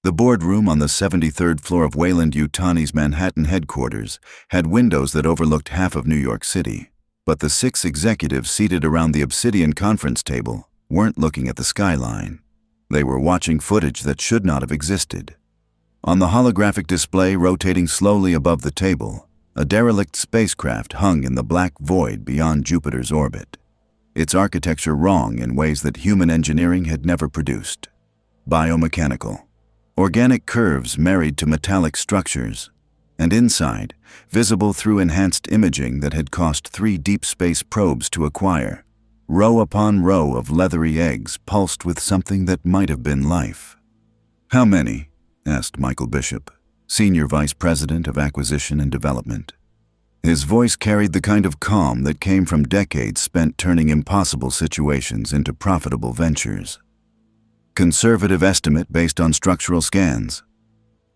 The boardroom on the 73rd floor of Weyland-Yutani's Manhattan headquarters had windows that overlooked half of New York City, but the 6 executives seated around the obsidian conference table weren't looking at the skyline. They were watching footage that should not have existed. On the holographic display rotating slowly above the table, a derelict spacecraft hung in the black void beyond Jupiter's orbit, its architecture wrong in ways that human engineering had never produced. Biomechanical. Organic curves married to metallic structures, and inside, visible through enhanced imaging that had cost 3 deep space probes to acquire, row upon row of leathery eggs pulsed with something that might have been life. "How many?" asked Michael Bishop, Senior Vice President of Acquisition and Development. His voice carried the kind of calm that came from decades spent turning impossible situations into profitable ventures. "Conservative estimate based on structural scans."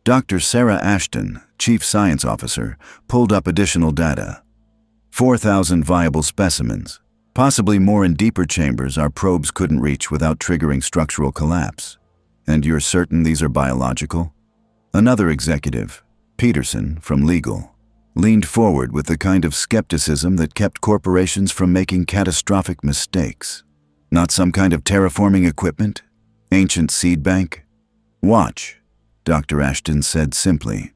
Dr. Sarah Ashton, Chief Science Officer, pulled up additional data. 4,000 viable specimens, possibly more in deeper chambers our probes couldn't reach without triggering structural collapse. "And you're certain these are biological?" Another executive, Peterson, from legal, leaned forward with the kind of skepticism that kept corporations from making catastrophic mistakes. "Not some kind of terraforming equipment? Ancient seed bank?" "Watch," Dr. Ashton said simply.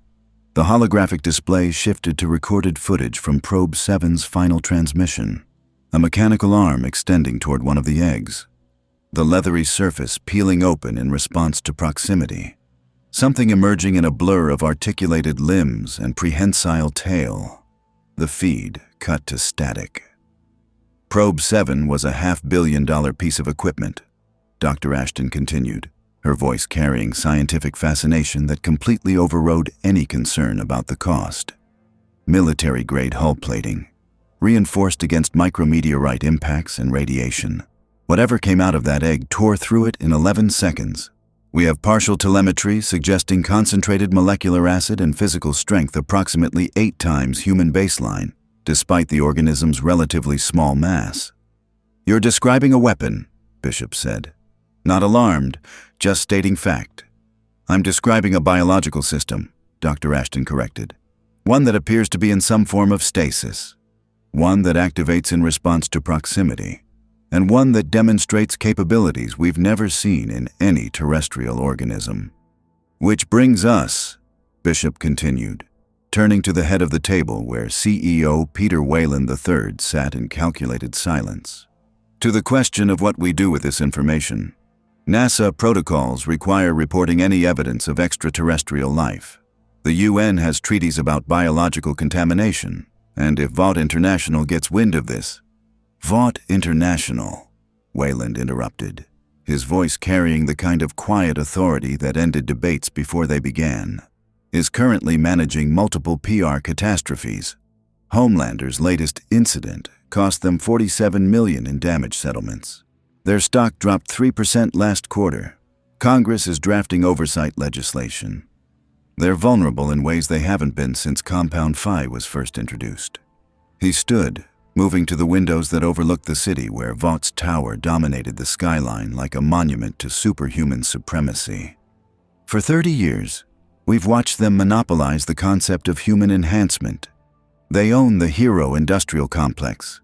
The holographic display shifted to recorded footage from Probe 7's final transmission, a mechanical arm extending toward one of the eggs, the leathery surface peeling open in response to proximity, something emerging in a blur of articulated limbs and prehensile tail. The feed cut to static. Probe 7 was a $500 million piece of equipment, Dr. Ashton continued, her voice carrying scientific fascination that completely overrode any concern about the cost. Military-grade hull plating, reinforced against micrometeorite impacts and radiation. Whatever came out of that egg tore through it in 11 seconds. We have partial telemetry suggesting concentrated molecular acid and physical strength approximately 8 times human baseline, despite the organism's relatively small mass. "You're describing a weapon," Bishop said. "Not alarmed, just stating fact." "I'm describing a biological system," Dr. Ashton corrected. "One that appears to be in some form of stasis. One that activates in response to proximity. And one that demonstrates capabilities we've never seen in any terrestrial organism. Which brings us," Bishop continued, turning to the head of the table where CEO Peter Weyland III sat in calculated silence, "to the question of what we do with this information. NASA protocols require reporting any evidence of extraterrestrial life. The UN has treaties about biological contamination, and if Vought International gets wind of this—" "Vought International," Weland interrupted, his voice carrying the kind of quiet authority that ended debates before they began, "is currently managing multiple PR catastrophes. Homelander's latest incident cost them $47 million in damage settlements. Their stock dropped 3% last quarter. Congress is drafting oversight legislation. They're vulnerable in ways they haven't been since Compound Phi was first introduced." He stood, moving to the windows that overlooked the city where Vaught's tower dominated the skyline like a monument to superhuman supremacy. "For 30 years, we've watched them monopolize the concept of human enhancement. They own the hero industrial complex.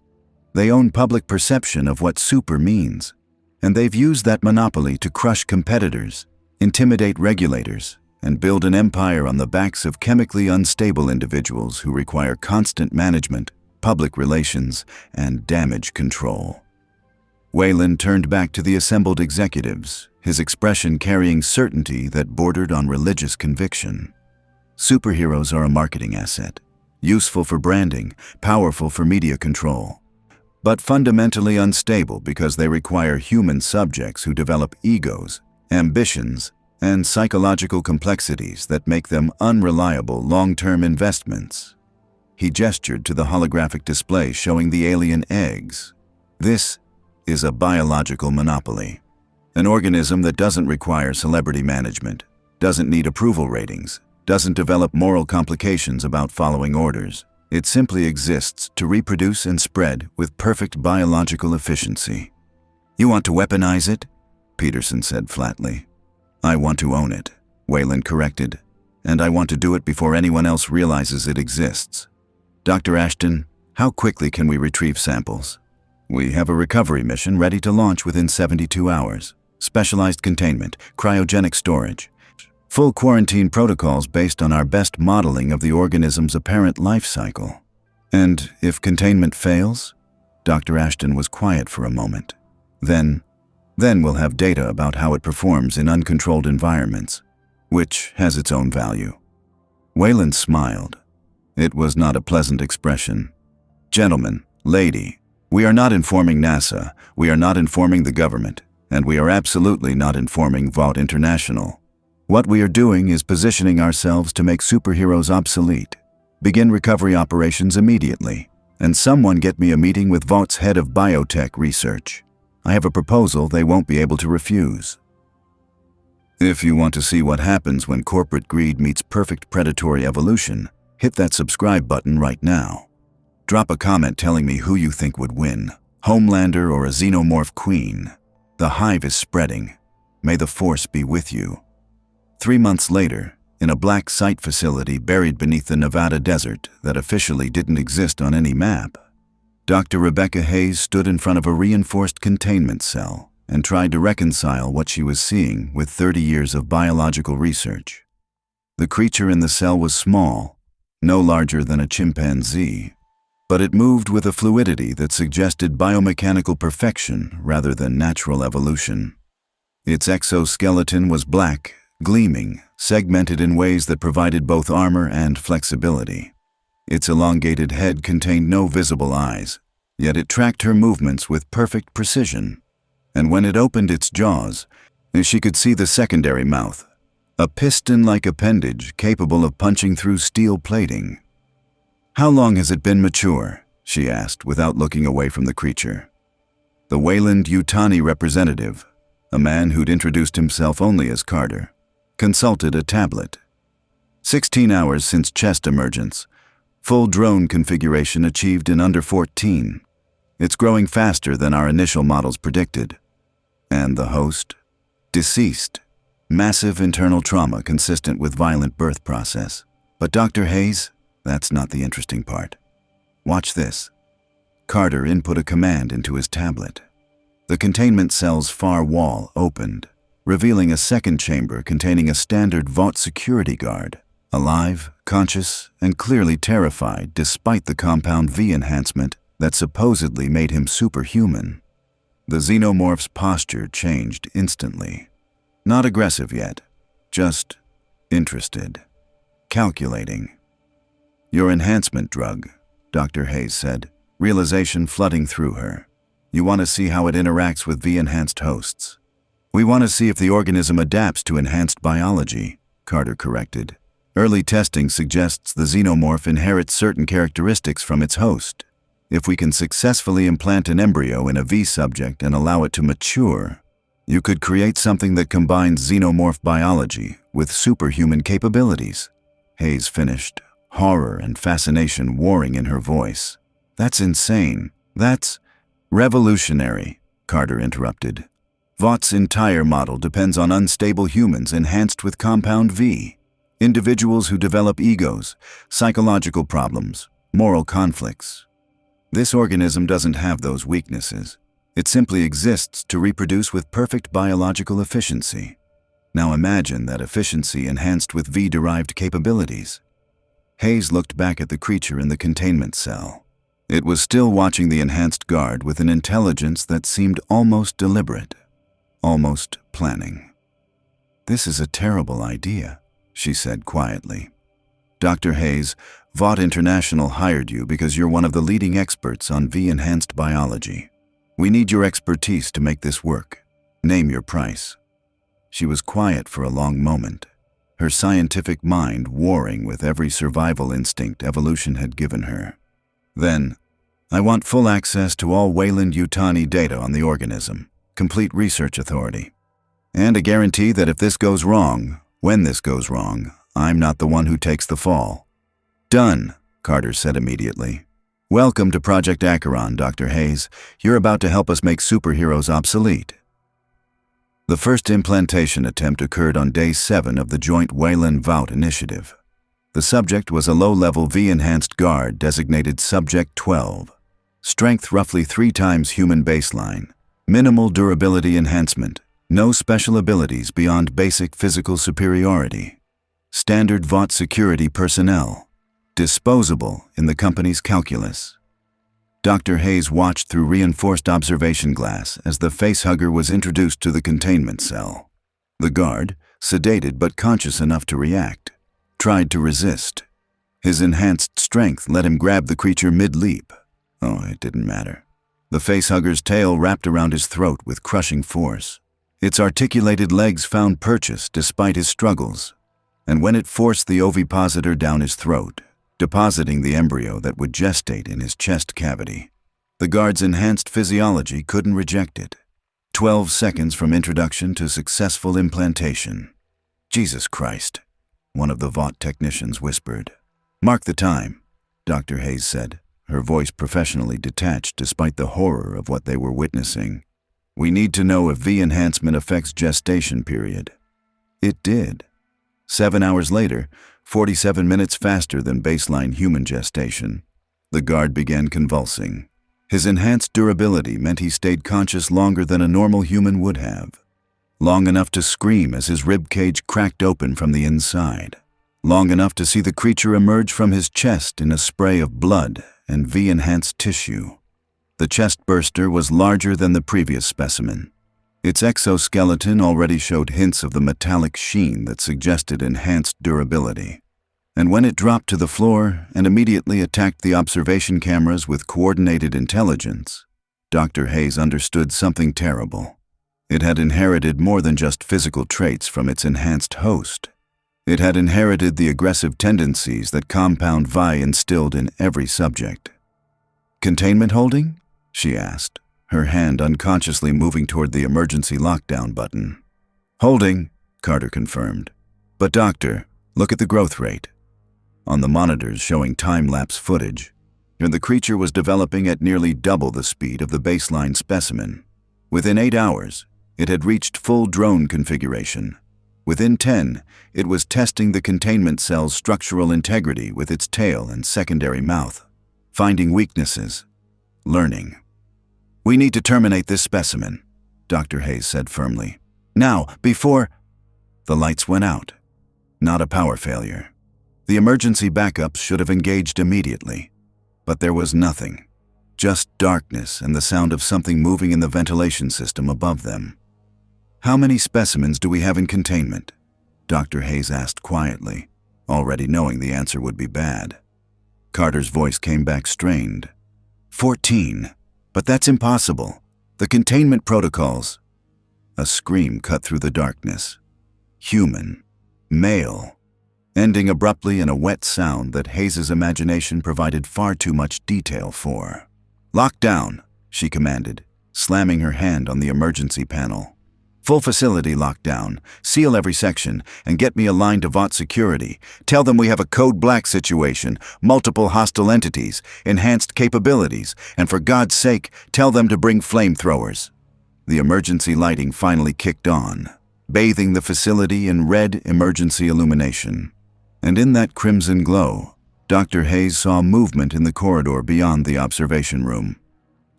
They own public perception of what super means, and they've used that monopoly to crush competitors, intimidate regulators, and build an empire on the backs of chemically unstable individuals who require constant management, public relations, and damage control." Weland turned back to the assembled executives, his expression carrying certainty that bordered on religious conviction. "Superheroes are a marketing asset, useful for branding, powerful for media control, but fundamentally unstable because they require human subjects who develop egos, ambitions, and psychological complexities that make them unreliable long-term investments." He gestured to the holographic display showing the alien eggs. "This is a biological monopoly. An organism that doesn't require celebrity management, doesn't need approval ratings, doesn't develop moral complications about following orders. It simply exists to reproduce and spread with perfect biological efficiency." "You want to weaponize it?" Peterson said flatly. "I want to own it," Weland corrected. "And I want to do it before anyone else realizes it exists. Dr. Ashton, how quickly can we retrieve samples?" "We have a recovery mission ready to launch within 72 hours. Specialized containment, cryogenic storage. Full quarantine protocols based on our best modeling of the organism's apparent life cycle." "And if containment fails?" Dr. Ashton was quiet for a moment. Then we'll have data about how it performs in uncontrolled environments, which has its own value." Weland smiled. It was not a pleasant expression. "Gentlemen, lady, we are not informing NASA, we are not informing the government, and we are absolutely not informing Vought International. What we are doing is positioning ourselves to make superheroes obsolete. Begin recovery operations immediately, and someone get me a meeting with Vaught's head of biotech research. I have a proposal they won't be able to refuse." If you want to see what happens when corporate greed meets perfect predatory evolution, hit that subscribe button right now. Drop a comment telling me who you think would win, Homelander or a Xenomorph queen. The hive is spreading. May the Force be with you. 3 months later, in a black site facility buried beneath the Nevada desert that officially didn't exist on any map, Dr. Rebecca Hayes stood in front of a reinforced containment cell and tried to reconcile what she was seeing with 30 years of biological research. The creature in the cell was small, no larger than a chimpanzee, but it moved with a fluidity that suggested biomechanical perfection rather than natural evolution. Its exoskeleton was black, gleaming, segmented in ways that provided both armor and flexibility. Its elongated head contained no visible eyes, yet it tracked her movements with perfect precision. And when it opened its jaws, she could see the secondary mouth, a piston-like appendage capable of punching through steel plating. "How long has it been mature?" she asked without looking away from the creature. The Weyland-Yutani representative, a man who'd introduced himself only as Carter, consulted a tablet. 16 hours since chest emergence. Full drone configuration achieved in under 14. It's growing faster than our initial models predicted. And the host? Deceased. Massive internal trauma consistent with violent birth process. But Dr. Hayes, that's not the interesting part. Watch this. Carter input a command into his tablet. The containment cell's far wall opened, revealing a second chamber containing a standard Vought security guard, alive, conscious, and clearly terrified despite the compound V enhancement that supposedly made him superhuman. The Xenomorph's posture changed instantly. Not aggressive yet, just interested, calculating. "Your enhancement drug," Dr. Hayes said, realization flooding through her. "You want to see how it interacts with V-enhanced hosts." "We want to see if the organism adapts to enhanced biology," Carter corrected. "Early testing suggests the Xenomorph inherits certain characteristics from its host. If we can successfully implant an embryo in a V subject and allow it to mature, you could create something that combines Xenomorph biology with superhuman capabilities." Hayes finished, horror and fascination warring in her voice. "That's insane. That's revolutionary," Carter interrupted. "Vaught's entire model depends on unstable humans enhanced with compound V. Individuals who develop egos, psychological problems, moral conflicts. This organism doesn't have those weaknesses. It simply exists to reproduce with perfect biological efficiency. Now imagine that efficiency enhanced with V-derived capabilities." Hayes looked back at the creature in the containment cell. It was still watching the enhanced guard with an intelligence that seemed almost deliberate, almost planning. "This is a terrible idea," she said quietly. "Dr. Hayes, Vought International hired you because you're one of the leading experts on V-enhanced biology. We need your expertise to make this work. Name your price." She was quiet for a long moment, her scientific mind warring with every survival instinct evolution had given her. "Then, I want full access to all Weyland-Yutani data on the organism, complete research authority, and a guarantee that if this goes wrong, when this goes wrong, I'm not the one who takes the fall." "Done," Carter said immediately. "Welcome to Project Acheron, Dr. Hayes. You're about to help us make superheroes obsolete." The first implantation attempt occurred on Day 7 of the joint Weyland-Vought initiative. The subject was a low-level V-enhanced guard designated Subject 12. Strength roughly 3 times human baseline. Minimal durability enhancement. No special abilities beyond basic physical superiority. Standard Vought security personnel. Disposable in the company's calculus. Dr. Hayes watched through reinforced observation glass as the facehugger was introduced to the containment cell. The guard, sedated but conscious enough to react, tried to resist. His enhanced strength let him grab the creature mid-leap. Oh, it didn't matter. The facehugger's tail wrapped around his throat with crushing force. Its articulated legs found purchase despite his struggles, and when it forced the ovipositor down his throat, depositing the embryo that would gestate in his chest cavity, the guard's enhanced physiology couldn't reject it. 12 seconds from introduction to successful implantation. Jesus Christ, one of the Vought technicians whispered. Mark the time, Dr. Hayes said, her voice professionally detached despite the horror of what they were witnessing. We need to know if V-enhancement affects gestation period. It did. 7 hours later, 47 minutes faster than baseline human gestation, the guard began convulsing. His enhanced durability meant he stayed conscious longer than a normal human would have. Long enough to scream as his rib cage cracked open from the inside. Long enough to see the creature emerge from his chest in a spray of blood and V-enhanced tissue. The chest burster was larger than the previous specimen. Its exoskeleton already showed hints of the metallic sheen that suggested enhanced durability. And when it dropped to the floor and immediately attacked the observation cameras with coordinated intelligence, Dr. Hayes understood something terrible. It had inherited more than just physical traits from its enhanced host. It had inherited the aggressive tendencies that Compound Vi instilled in every subject. Containment holding? She asked, her hand unconsciously moving toward the emergency lockdown button. Holding, Carter confirmed. But doctor, look at the growth rate. On the monitors showing time-lapse footage, the creature was developing at nearly double the speed of the baseline specimen. Within 8 hours, it had reached full drone configuration. Within 10, it was testing the containment cell's structural integrity with its tail and secondary mouth, finding weaknesses, learning. We need to terminate this specimen, Dr. Hayes said firmly. Now, before... The lights went out. Not a power failure. The emergency backups should have engaged immediately. But there was nothing. Just darkness and the sound of something moving in the ventilation system above them. How many specimens do we have in containment? Dr. Hayes asked quietly, already knowing the answer would be bad. Carter's voice came back strained. 14. But that's impossible. The containment protocols. A scream cut through the darkness. Human. Male. Ending abruptly in a wet sound that Hayes's imagination provided far too much detail for. Lock down, she commanded, slamming her hand on the emergency panel. Full facility lockdown, seal every section, and get me aligned to Vought security. Tell them we have a code black situation, multiple hostile entities, enhanced capabilities, and for God's sake, tell them to bring flamethrowers. The emergency lighting finally kicked on, bathing the facility in red emergency illumination. And in that crimson glow, Dr. Hayes saw movement in the corridor beyond the observation room.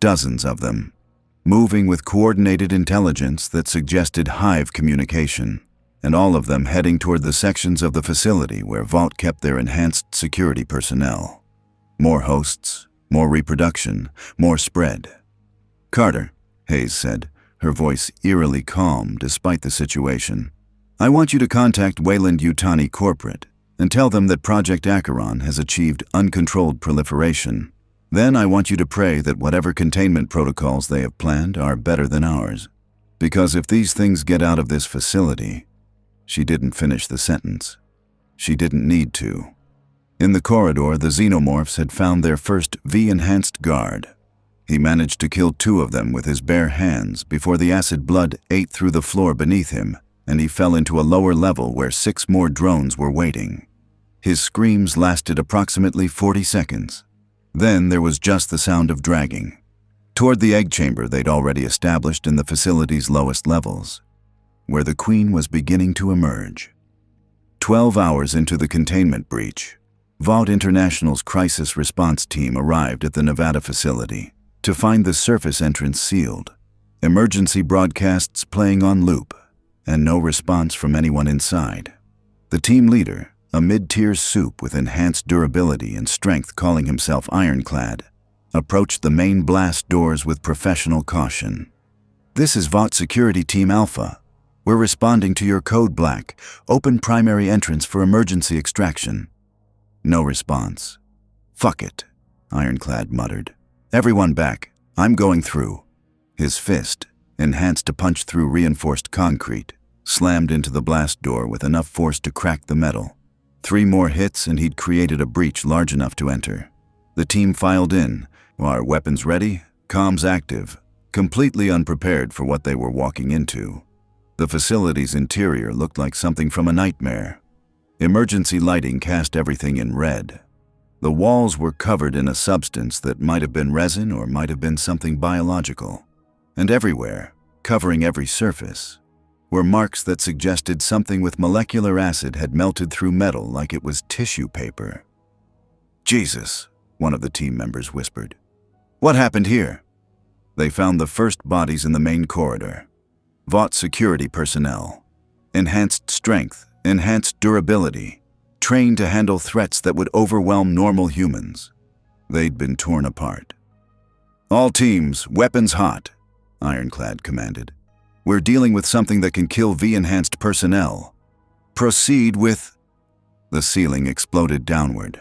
Dozens of them. Moving with coordinated intelligence that suggested hive communication, and all of them heading toward the sections of the facility where Vought kept their enhanced security personnel. More hosts, more reproduction, more spread. Carter, Hayes said, her voice eerily calm despite the situation. I want you to contact Weyland-Yutani Corporate and tell them that Project Acheron has achieved uncontrolled proliferation. Then I want you to pray that whatever containment protocols they have planned are better than ours. Because if these things get out of this facility... She didn't finish the sentence. She didn't need to. In the corridor, the Xenomorphs had found their first V-enhanced guard. He managed to kill 2 of them with his bare hands before the acid blood ate through the floor beneath him, and he fell into a lower level where 6 more drones were waiting. His screams lasted approximately 40 seconds. Then there was just the sound of dragging, toward the egg chamber they'd already established in the facility's lowest levels. where the Queen was beginning to emerge. 12 hours into the containment breach, Vought International's crisis response team arrived at the Nevada facility to find the surface entrance sealed, emergency broadcasts playing on loop, and no response from anyone inside. The team leader, a mid-tier Supe with enhanced durability and strength calling himself Ironclad, approached the main blast doors with professional caution. "This is Vought Security Team Alpha. We're responding to your code Black. Open primary entrance for emergency extraction." No response. "Fuck it," Ironclad muttered. "Everyone back. I'm going through." His fist, enhanced to punch through reinforced concrete, slammed into the blast door with enough force to crack the metal. 3 more hits and he'd created a breach large enough to enter. The team filed in, our weapons ready, comms active, completely unprepared for what they were walking into. The facility's interior looked like something from a nightmare. Emergency lighting cast everything in red. The walls were covered in a substance that might have been resin or might have been something biological. And everywhere, covering every surface, were marks that suggested something with molecular acid had melted through metal like it was tissue paper. "Jesus," one of the team members whispered. "What happened here?" They found the first bodies in the main corridor. Vought security personnel. Enhanced strength, enhanced durability, trained to handle threats that would overwhelm normal humans. They'd been torn apart. "All teams, weapons hot," Ironclad commanded. "We're dealing with something that can kill V-enhanced personnel. Proceed with..." The ceiling exploded downward.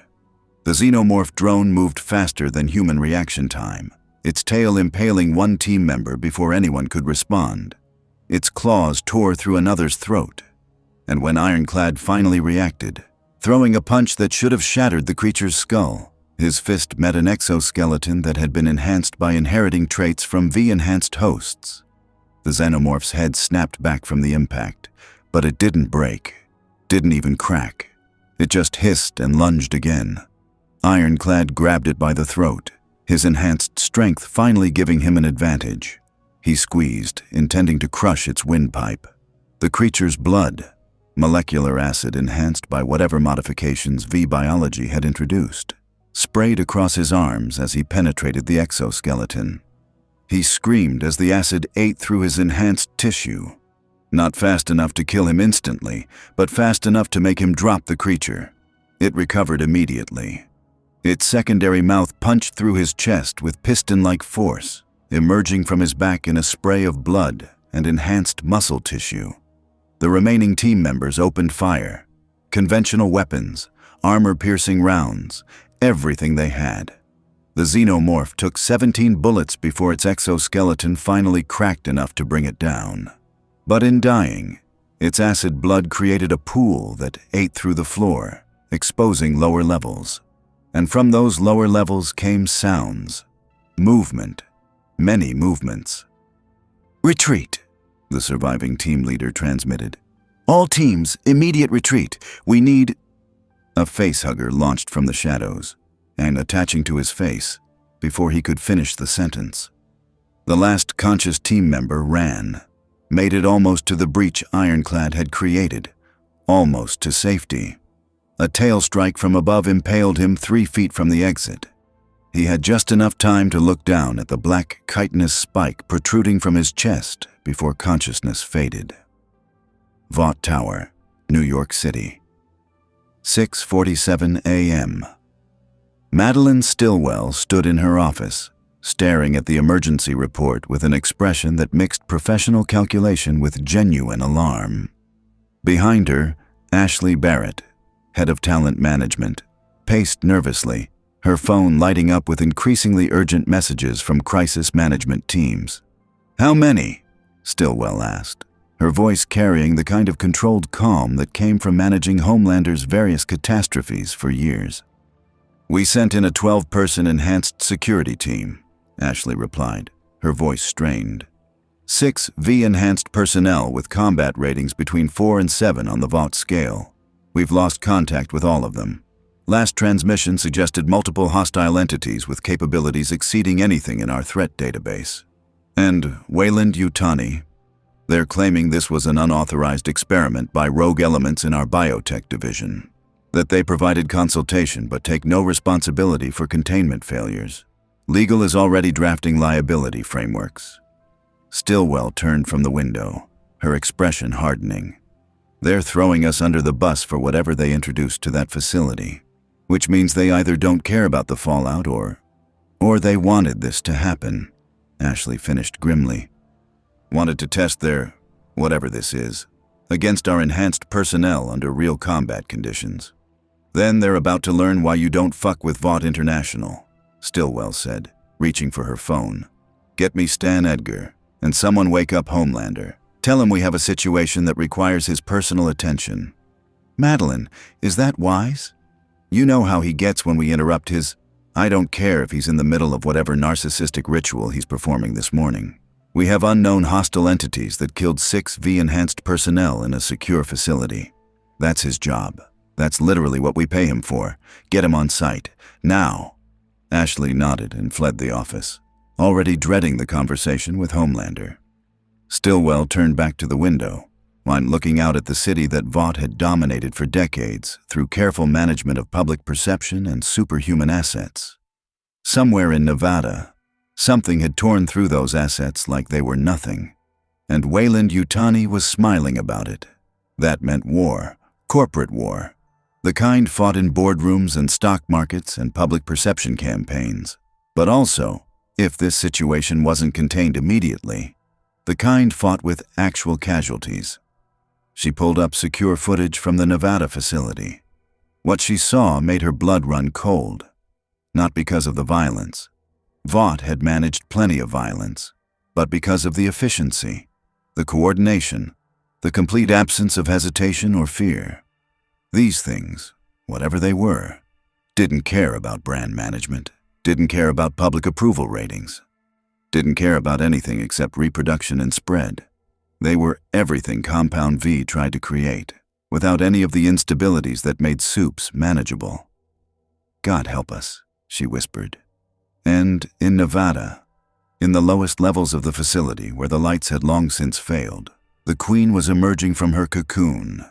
The Xenomorph drone moved faster than human reaction time, its tail impaling one team member before anyone could respond. Its claws tore through another's throat. And when Ironclad finally reacted, throwing a punch that should have shattered the creature's skull, his fist met an exoskeleton that had been enhanced by inheriting traits from V-enhanced hosts. The Xenomorph's head snapped back from the impact, but it didn't break, didn't even crack. It just hissed and lunged again. Ironclad grabbed it by the throat, his enhanced strength finally giving him an advantage. He squeezed, intending to crush its windpipe. The creature's blood, molecular acid enhanced by whatever modifications V-biology had introduced, sprayed across his arms as he penetrated the exoskeleton. He screamed as the acid ate through his enhanced tissue. Not fast enough to kill him instantly, but fast enough to make him drop the creature. It recovered immediately. Its secondary mouth punched through his chest with piston-like force, emerging from his back in a spray of blood and enhanced muscle tissue. The remaining team members opened fire. Conventional weapons, armor-piercing rounds, everything they had. The Xenomorph took 17 bullets before its exoskeleton finally cracked enough to bring it down. But in dying, its acid blood created a pool that ate through the floor, exposing lower levels. And from those lower levels came sounds, movement, many movements. "Retreat," the surviving team leader transmitted. "All teams, immediate retreat. We need..." A facehugger launched from the shadows, and attaching to his face, before he could finish the sentence. The last conscious team member ran, made it almost to the breach Ironclad had created, almost to safety. A tail strike from above impaled him 3 feet from the exit. He had just enough time to look down at the black chitinous spike protruding from his chest before consciousness faded. Vaught Tower, New York City. 6:47 a.m. Madeline Stillwell stood in her office, staring at the emergency report with an expression that mixed professional calculation with genuine alarm. Behind her, Ashley Barrett, head of talent management, paced nervously, her phone lighting up with increasingly urgent messages from crisis management teams. "How many?" Stillwell asked, her voice carrying the kind of controlled calm that came from managing Homelander's various catastrophes for years. "We sent in a 12-person enhanced security team," Ashley replied, her voice strained. 6 V-enhanced personnel with combat ratings between 4 and 7 on the Vought scale. We've lost contact with all of them. Last transmission suggested multiple hostile entities with capabilities exceeding anything in our threat database. And Weyland-Yutani. They're claiming this was an unauthorized experiment by rogue elements in our biotech division. That they provided consultation but take no responsibility for containment failures. Legal is already drafting liability frameworks. Stillwell turned from the window, her expression hardening. They're throwing us under the bus for whatever they introduced to that facility, which means they either don't care about the fallout or they wanted this to happen, Ashley finished grimly. Wanted to test their, whatever this is, against our enhanced personnel under real combat conditions. Then they're about to learn why you don't fuck with Vought International, Stillwell said, reaching for her phone. Get me Stan Edgar, and someone wake up Homelander. Tell him we have a situation that requires his personal attention. Madeline, is that wise? You know how he gets when we interrupt his... I don't care if he's in the middle of whatever narcissistic ritual he's performing this morning. We have unknown hostile entities that killed 6 V-enhanced personnel in a secure facility. That's his job. That's literally what we pay him for. Get him on site. Now. Ashley nodded and fled the office, already dreading the conversation with Homelander. Stillwell turned back to the window, while looking out at the city that Vaught had dominated for decades through careful management of public perception and superhuman assets. Somewhere in Nevada, something had torn through those assets like they were nothing, and Weyland-Yutani was smiling about it. That meant war, corporate war, the kind fought in boardrooms and stock markets and public perception campaigns, but also, if this situation wasn't contained immediately, the kind fought with actual casualties. She pulled up secure footage from the Nevada facility. What she saw made her blood run cold. Not because of the violence. Vaught had managed plenty of violence, but because of the efficiency, the coordination, the complete absence of hesitation or fear. These things, whatever they were, didn't care about brand management, didn't care about public approval ratings, didn't care about anything except reproduction and spread. They were everything Compound V tried to create, without any of the instabilities that made Supes manageable. God help us, she whispered. And in Nevada, in the lowest levels of the facility where the lights had long since failed, the Queen was emerging from her cocoon,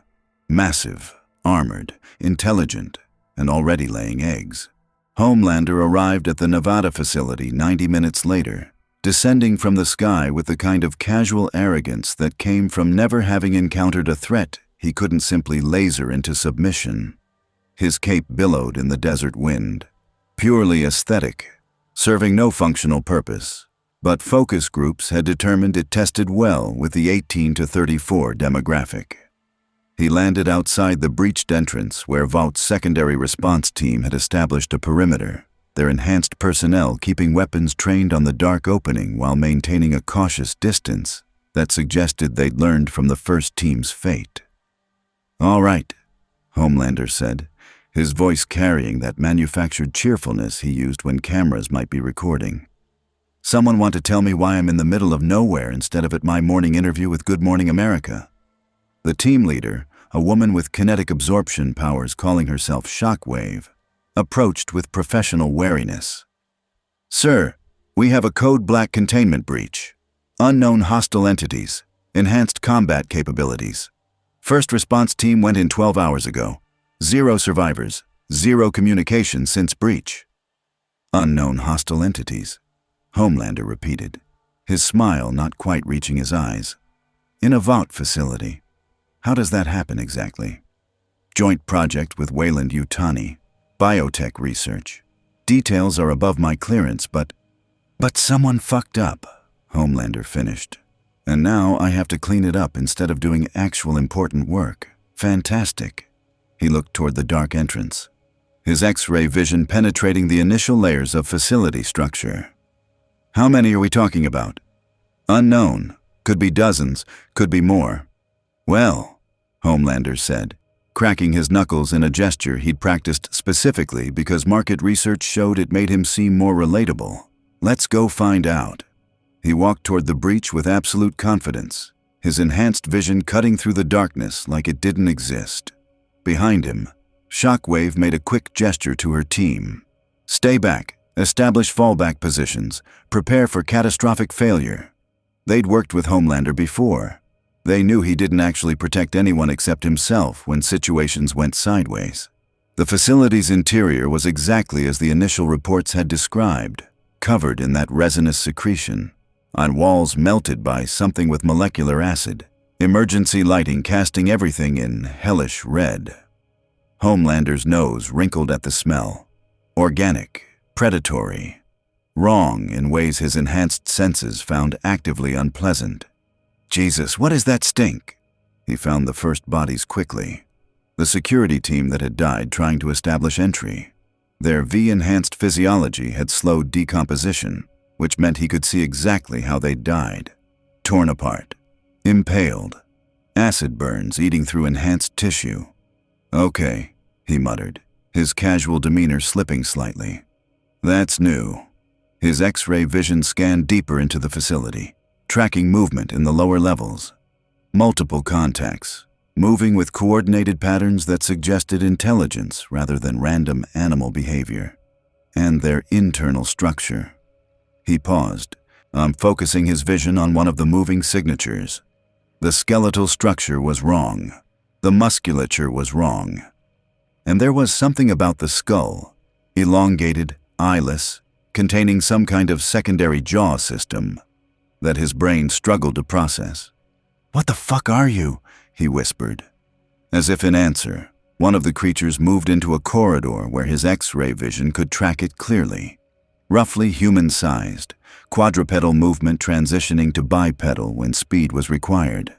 massive, armored, intelligent, and already laying eggs. Homelander arrived at the Nevada facility 90 minutes later, descending from the sky with the kind of casual arrogance that came from never having encountered a threat he couldn't simply laser into submission. His cape billowed in the desert wind, purely aesthetic, serving no functional purpose, but focus groups had determined it tested well with the 18 to 34 demographic. He landed outside the breached entrance where Vaught's secondary response team had established a perimeter, their enhanced personnel keeping weapons trained on the dark opening while maintaining a cautious distance that suggested they'd learned from the first team's fate. "All right," Homelander said, his voice carrying that manufactured cheerfulness he used when cameras might be recording. "Someone want to tell me why I'm in the middle of nowhere instead of at my morning interview with Good Morning America?" The team leader, a woman with kinetic absorption powers calling herself Shockwave, approached with professional wariness. "Sir, we have a Code Black containment breach. Unknown hostile entities, enhanced combat capabilities. First response team went in 12 hours ago. 0 survivors, 0 communication since breach." "Unknown hostile entities," Homelander repeated, his smile not quite reaching his eyes. "In a Vought facility. How does that happen exactly?" "Joint project with Weyland-Yutani. Biotech research. Details are above my clearance, but someone fucked up," Homelander finished. "And now I have to clean it up instead of doing actual important work. Fantastic." He looked toward the dark entrance, his X-ray vision penetrating the initial layers of facility structure. "How many are we talking about?" "Unknown. Could be dozens, could be more." "Well," Homelander said, cracking his knuckles in a gesture he'd practiced specifically because market research showed it made him seem more relatable. "Let's go find out." He walked toward the breach with absolute confidence, his enhanced vision cutting through the darkness like it didn't exist. Behind him, Shockwave made a quick gesture to her team. "Stay back, establish fallback positions, prepare for catastrophic failure." They'd worked with Homelander before, They knew he didn't actually protect anyone except himself when situations went sideways. The facility's interior was exactly as the initial reports had described, covered in that resinous secretion, on walls melted by something with molecular acid, emergency lighting casting everything in hellish red. Homelander's nose wrinkled at the smell. Organic, predatory, wrong in ways his enhanced senses found actively unpleasant. Jesus, what is that stink? He found the first bodies quickly. The security team that had died trying to establish entry. Their V-enhanced physiology had slowed decomposition, which meant he could see exactly how they'd died. Torn apart, impaled, acid burns eating through enhanced tissue. Okay, he muttered, his casual demeanor slipping slightly. That's new. His X-ray vision scanned deeper into the facility, tracking movement in the lower levels. Multiple contacts, moving with coordinated patterns that suggested intelligence rather than random animal behavior. And their internal structure. He paused, focusing his vision on one of the moving signatures. The skeletal structure was wrong. The musculature was wrong. And there was something about the skull, elongated, eyeless, containing some kind of secondary jaw system, that his brain struggled to process. "What the fuck are you?" he whispered. As if in answer, one of the creatures moved into a corridor where his X-ray vision could track it clearly. Roughly human-sized, quadrupedal movement transitioning to bipedal when speed was required.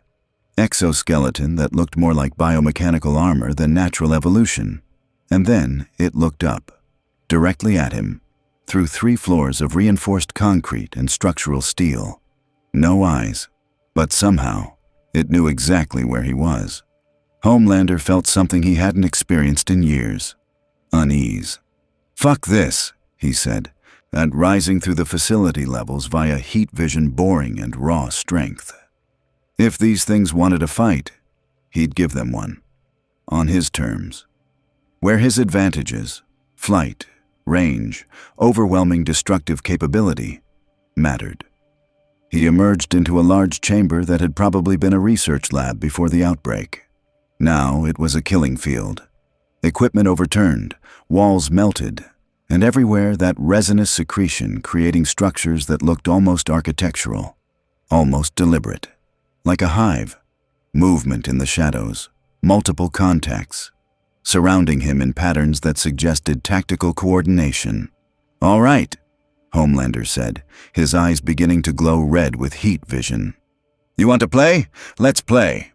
Exoskeleton that looked more like biomechanical armor than natural evolution. And then it looked up, directly at him, through 3 floors of reinforced concrete and structural steel. No eyes, but somehow, it knew exactly where he was. Homelander felt something he hadn't experienced in years. Unease. "Fuck this," he said, and rising through the facility levels via heat vision boring and raw strength. If these things wanted a fight, he'd give them one. On his terms. Where his advantages, flight, range, overwhelming destructive capability, mattered. He emerged into a large chamber that had probably been a research lab before the outbreak. Now it was a killing field. Equipment overturned, walls melted, and everywhere that resinous secretion creating structures that looked almost architectural, almost deliberate. Like a hive, movement in the shadows, multiple contacts, surrounding him in patterns that suggested tactical coordination. "All right," Homelander said, his eyes beginning to glow red with heat vision. "You want to play? Let's play."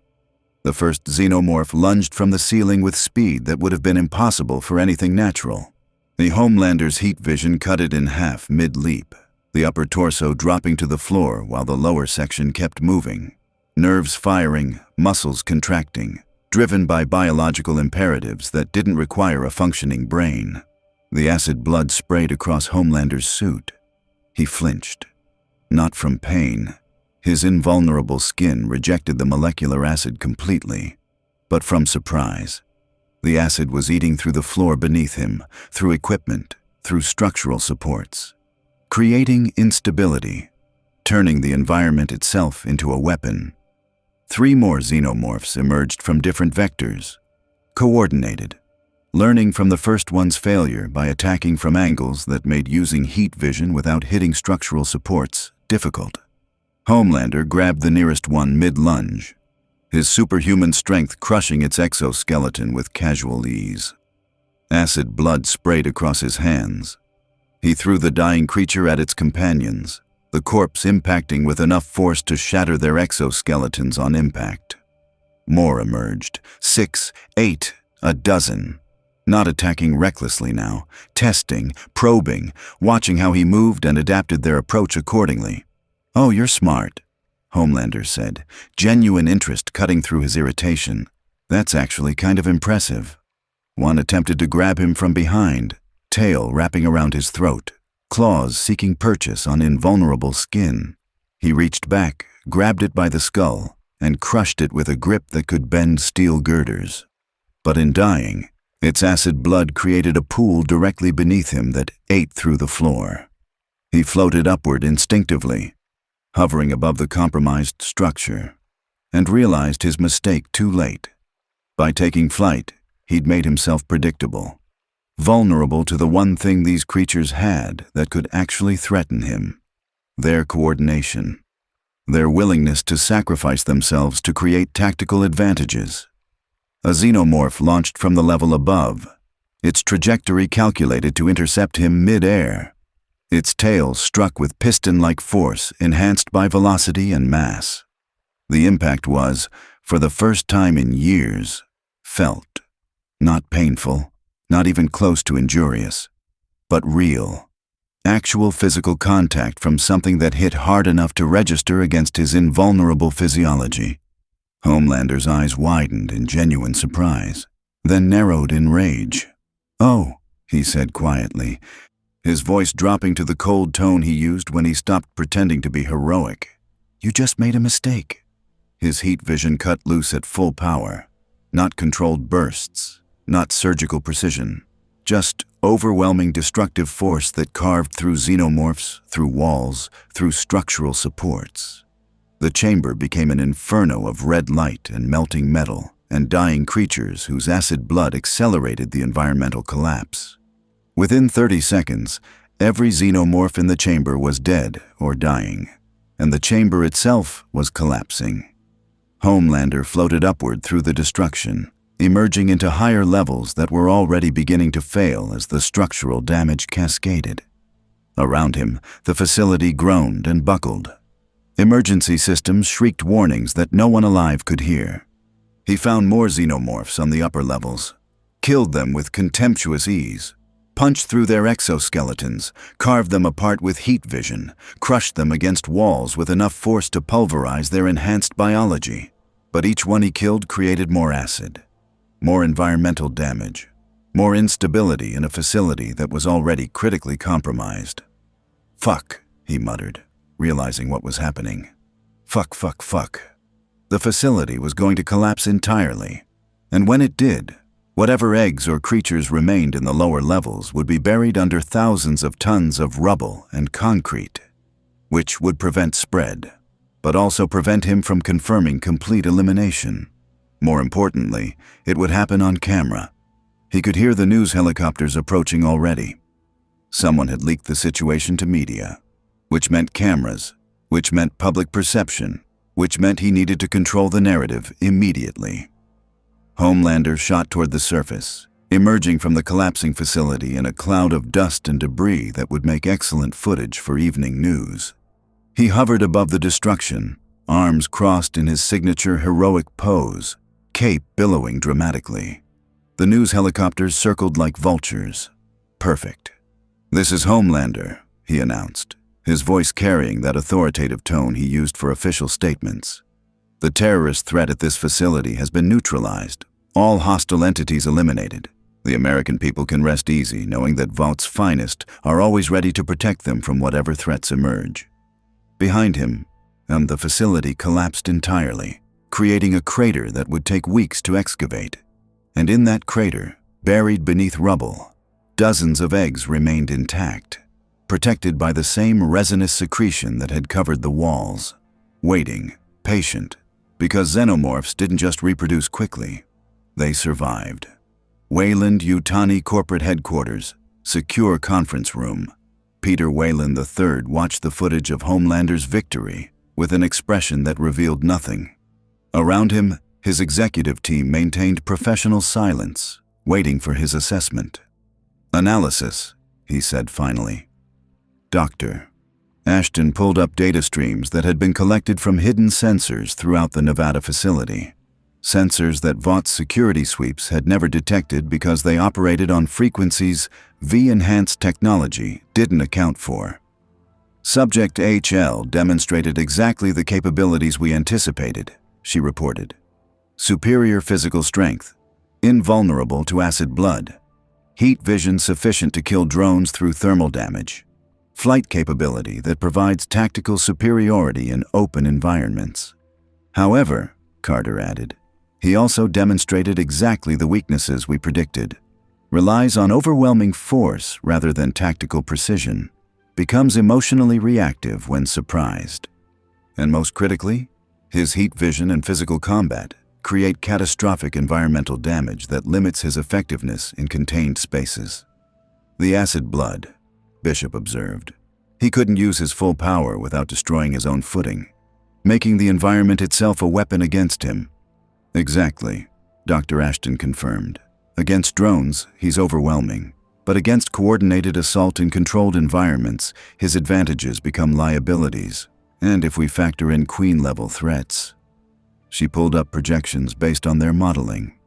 The first Xenomorph lunged from the ceiling with speed that would have been impossible for anything natural. The Homelander's heat vision cut it in half mid-leap, the upper torso dropping to the floor while the lower section kept moving. Nerves firing, muscles contracting, driven by biological imperatives that didn't require a functioning brain. The acid blood sprayed across Homelander's suit. He flinched. Not from pain. His invulnerable skin rejected the molecular acid completely, but from surprise. The acid was eating through the floor beneath him, through equipment, through structural supports, creating instability, turning the environment itself into a weapon. 3 more Xenomorphs emerged from different vectors, coordinated, learning from the first one's failure by attacking from angles that made using heat vision without hitting structural supports difficult. Homelander grabbed the nearest one mid-lunge, his superhuman strength crushing its exoskeleton with casual ease. Acid blood sprayed across his hands. He threw the dying creature at its companions, the corpse impacting with enough force to shatter their exoskeletons on impact. More emerged, 6, 8, a dozen. Not attacking recklessly now, testing, probing, watching how he moved and adapted their approach accordingly. "Oh, you're smart," Homelander said, genuine interest cutting through his irritation. "That's actually kind of impressive." One attempted to grab him from behind, tail wrapping around his throat, claws seeking purchase on invulnerable skin. He reached back, grabbed it by the skull, and crushed it with a grip that could bend steel girders. But in dying, its acid blood created a pool directly beneath him that ate through the floor. He floated upward instinctively, hovering above the compromised structure. and realized his mistake too late. By taking flight, he'd made himself predictable, vulnerable to the one thing these creatures had that could actually threaten him: their coordination, their willingness to sacrifice themselves to create tactical advantages. A xenomorph launched from the level above, its trajectory calculated to intercept him mid-air. Its tail struck with piston-like force enhanced by velocity and mass. The impact was, for the first time in years, felt. Not painful, not even close to injurious, but real. Actual physical contact from something that hit hard enough to register against his invulnerable physiology. Homelander's eyes widened in genuine surprise, then narrowed in rage. "Oh," he said quietly, his voice dropping to the cold tone he used when he stopped pretending to be heroic. "You just made a mistake." His heat vision cut loose at full power. Not controlled bursts, not surgical precision, just overwhelming destructive force that carved through xenomorphs, through walls, through structural supports. The chamber became an inferno of red light and melting metal and dying creatures whose acid blood accelerated the environmental collapse. Within 30 seconds, every xenomorph in the chamber was dead or dying, and the chamber itself was collapsing. Homelander floated upward through the destruction, emerging into higher levels that were already beginning to fail as the structural damage cascaded. Around him, the facility groaned and buckled. Emergency systems shrieked warnings that no one alive could hear. He found more xenomorphs on the upper levels, killed them with contemptuous ease, punched through their exoskeletons, carved them apart with heat vision, crushed them against walls with enough force to pulverize their enhanced biology. But each one he killed created more acid, more environmental damage, more instability in a facility that was already critically compromised. "Fuck," he muttered, realizing what was happening. Fuck. The facility was going to collapse entirely, and when it did, whatever eggs or creatures remained in the lower levels would be buried under thousands of tons of rubble and concrete, which would prevent spread, but also prevent him from confirming complete elimination. More importantly, it would happen on camera. He could hear the news helicopters approaching already. Someone had leaked the situation to media, which meant cameras, which meant public perception, which meant he needed to control the narrative immediately. Homelander shot toward the surface, emerging from the collapsing facility in a cloud of dust and debris that would make excellent footage for evening news. He hovered above the destruction, arms crossed in his signature heroic pose, cape billowing dramatically. The news helicopters circled like vultures. Perfect. "This is Homelander," he announced, his voice carrying that authoritative tone he used for official statements. "The terrorist threat at this facility has been neutralized, all hostile entities eliminated. The American people can rest easy knowing that Vaught's finest are always ready to protect them from whatever threats emerge." Behind him, the facility collapsed entirely, creating a crater that would take weeks to excavate. And in that crater, buried beneath rubble, dozens of eggs remained intact, protected by the same resinous secretion that had covered the walls, waiting, patient, because xenomorphs didn't just reproduce quickly, they survived. Weyland-Yutani corporate headquarters, secure conference room. Peter Weyland III watched the footage of Homelander's victory with an expression that revealed nothing. Around him, his executive team maintained professional silence, waiting for his assessment. "Analysis," he said finally. "Doctor." Ashton pulled up data streams that had been collected from hidden sensors throughout the Nevada facility. Sensors that Vaught's security sweeps had never detected because they operated on frequencies V-enhanced technology didn't account for. "Subject HL demonstrated exactly the capabilities we anticipated," she reported. "Superior physical strength, invulnerable to acid blood, heat vision sufficient to kill drones through thermal damage, flight capability that provides tactical superiority in open environments." However, Carter added, he also demonstrated exactly the weaknesses we predicted. Relies on overwhelming force rather than tactical precision, becomes emotionally reactive when surprised. And most critically, His heat vision and physical combat create catastrophic environmental damage that limits his effectiveness in contained spaces. The acid blood, Bishop observed. He couldn't use his full power without destroying his own footing, making the environment itself a weapon against him. Exactly, Dr. Ashton confirmed. Against drones, he's overwhelming. But against coordinated assault in controlled environments, his advantages become liabilities. And if we factor in Queen-level threats. She pulled up projections based on their modeling.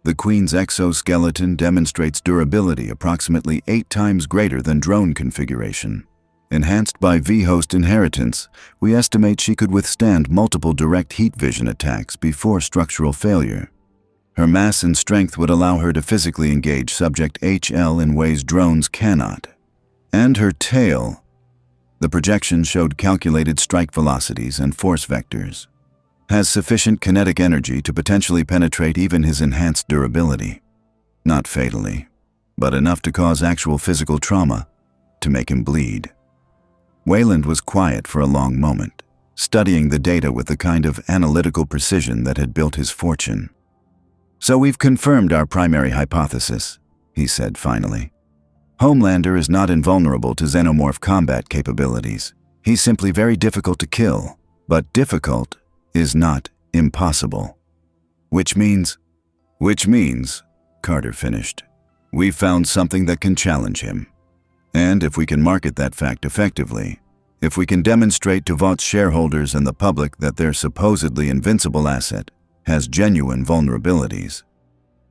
The Queen's exoskeleton demonstrates durability approximately 8 times greater than drone configuration. Enhanced by V-host inheritance, we estimate she could withstand multiple direct heat vision attacks before structural failure. Her mass and strength would allow her to physically engage Subject HL in ways drones cannot. And her tail. The projection showed calculated strike velocities and force vectors. Has sufficient kinetic energy to potentially penetrate even his enhanced durability. Not fatally, but enough to cause actual physical trauma, to make him bleed. Weland was quiet for a long moment, studying the data with the kind of analytical precision that had built his fortune. So we've confirmed our primary hypothesis, he said finally. Homelander is not invulnerable to Xenomorph combat capabilities. He's simply very difficult to kill, but difficult is not impossible. Which means, Carter finished, we've found something that can challenge him. And if we can market that fact effectively, if we can demonstrate to Vaught's shareholders and the public that their supposedly invincible asset has genuine vulnerabilities,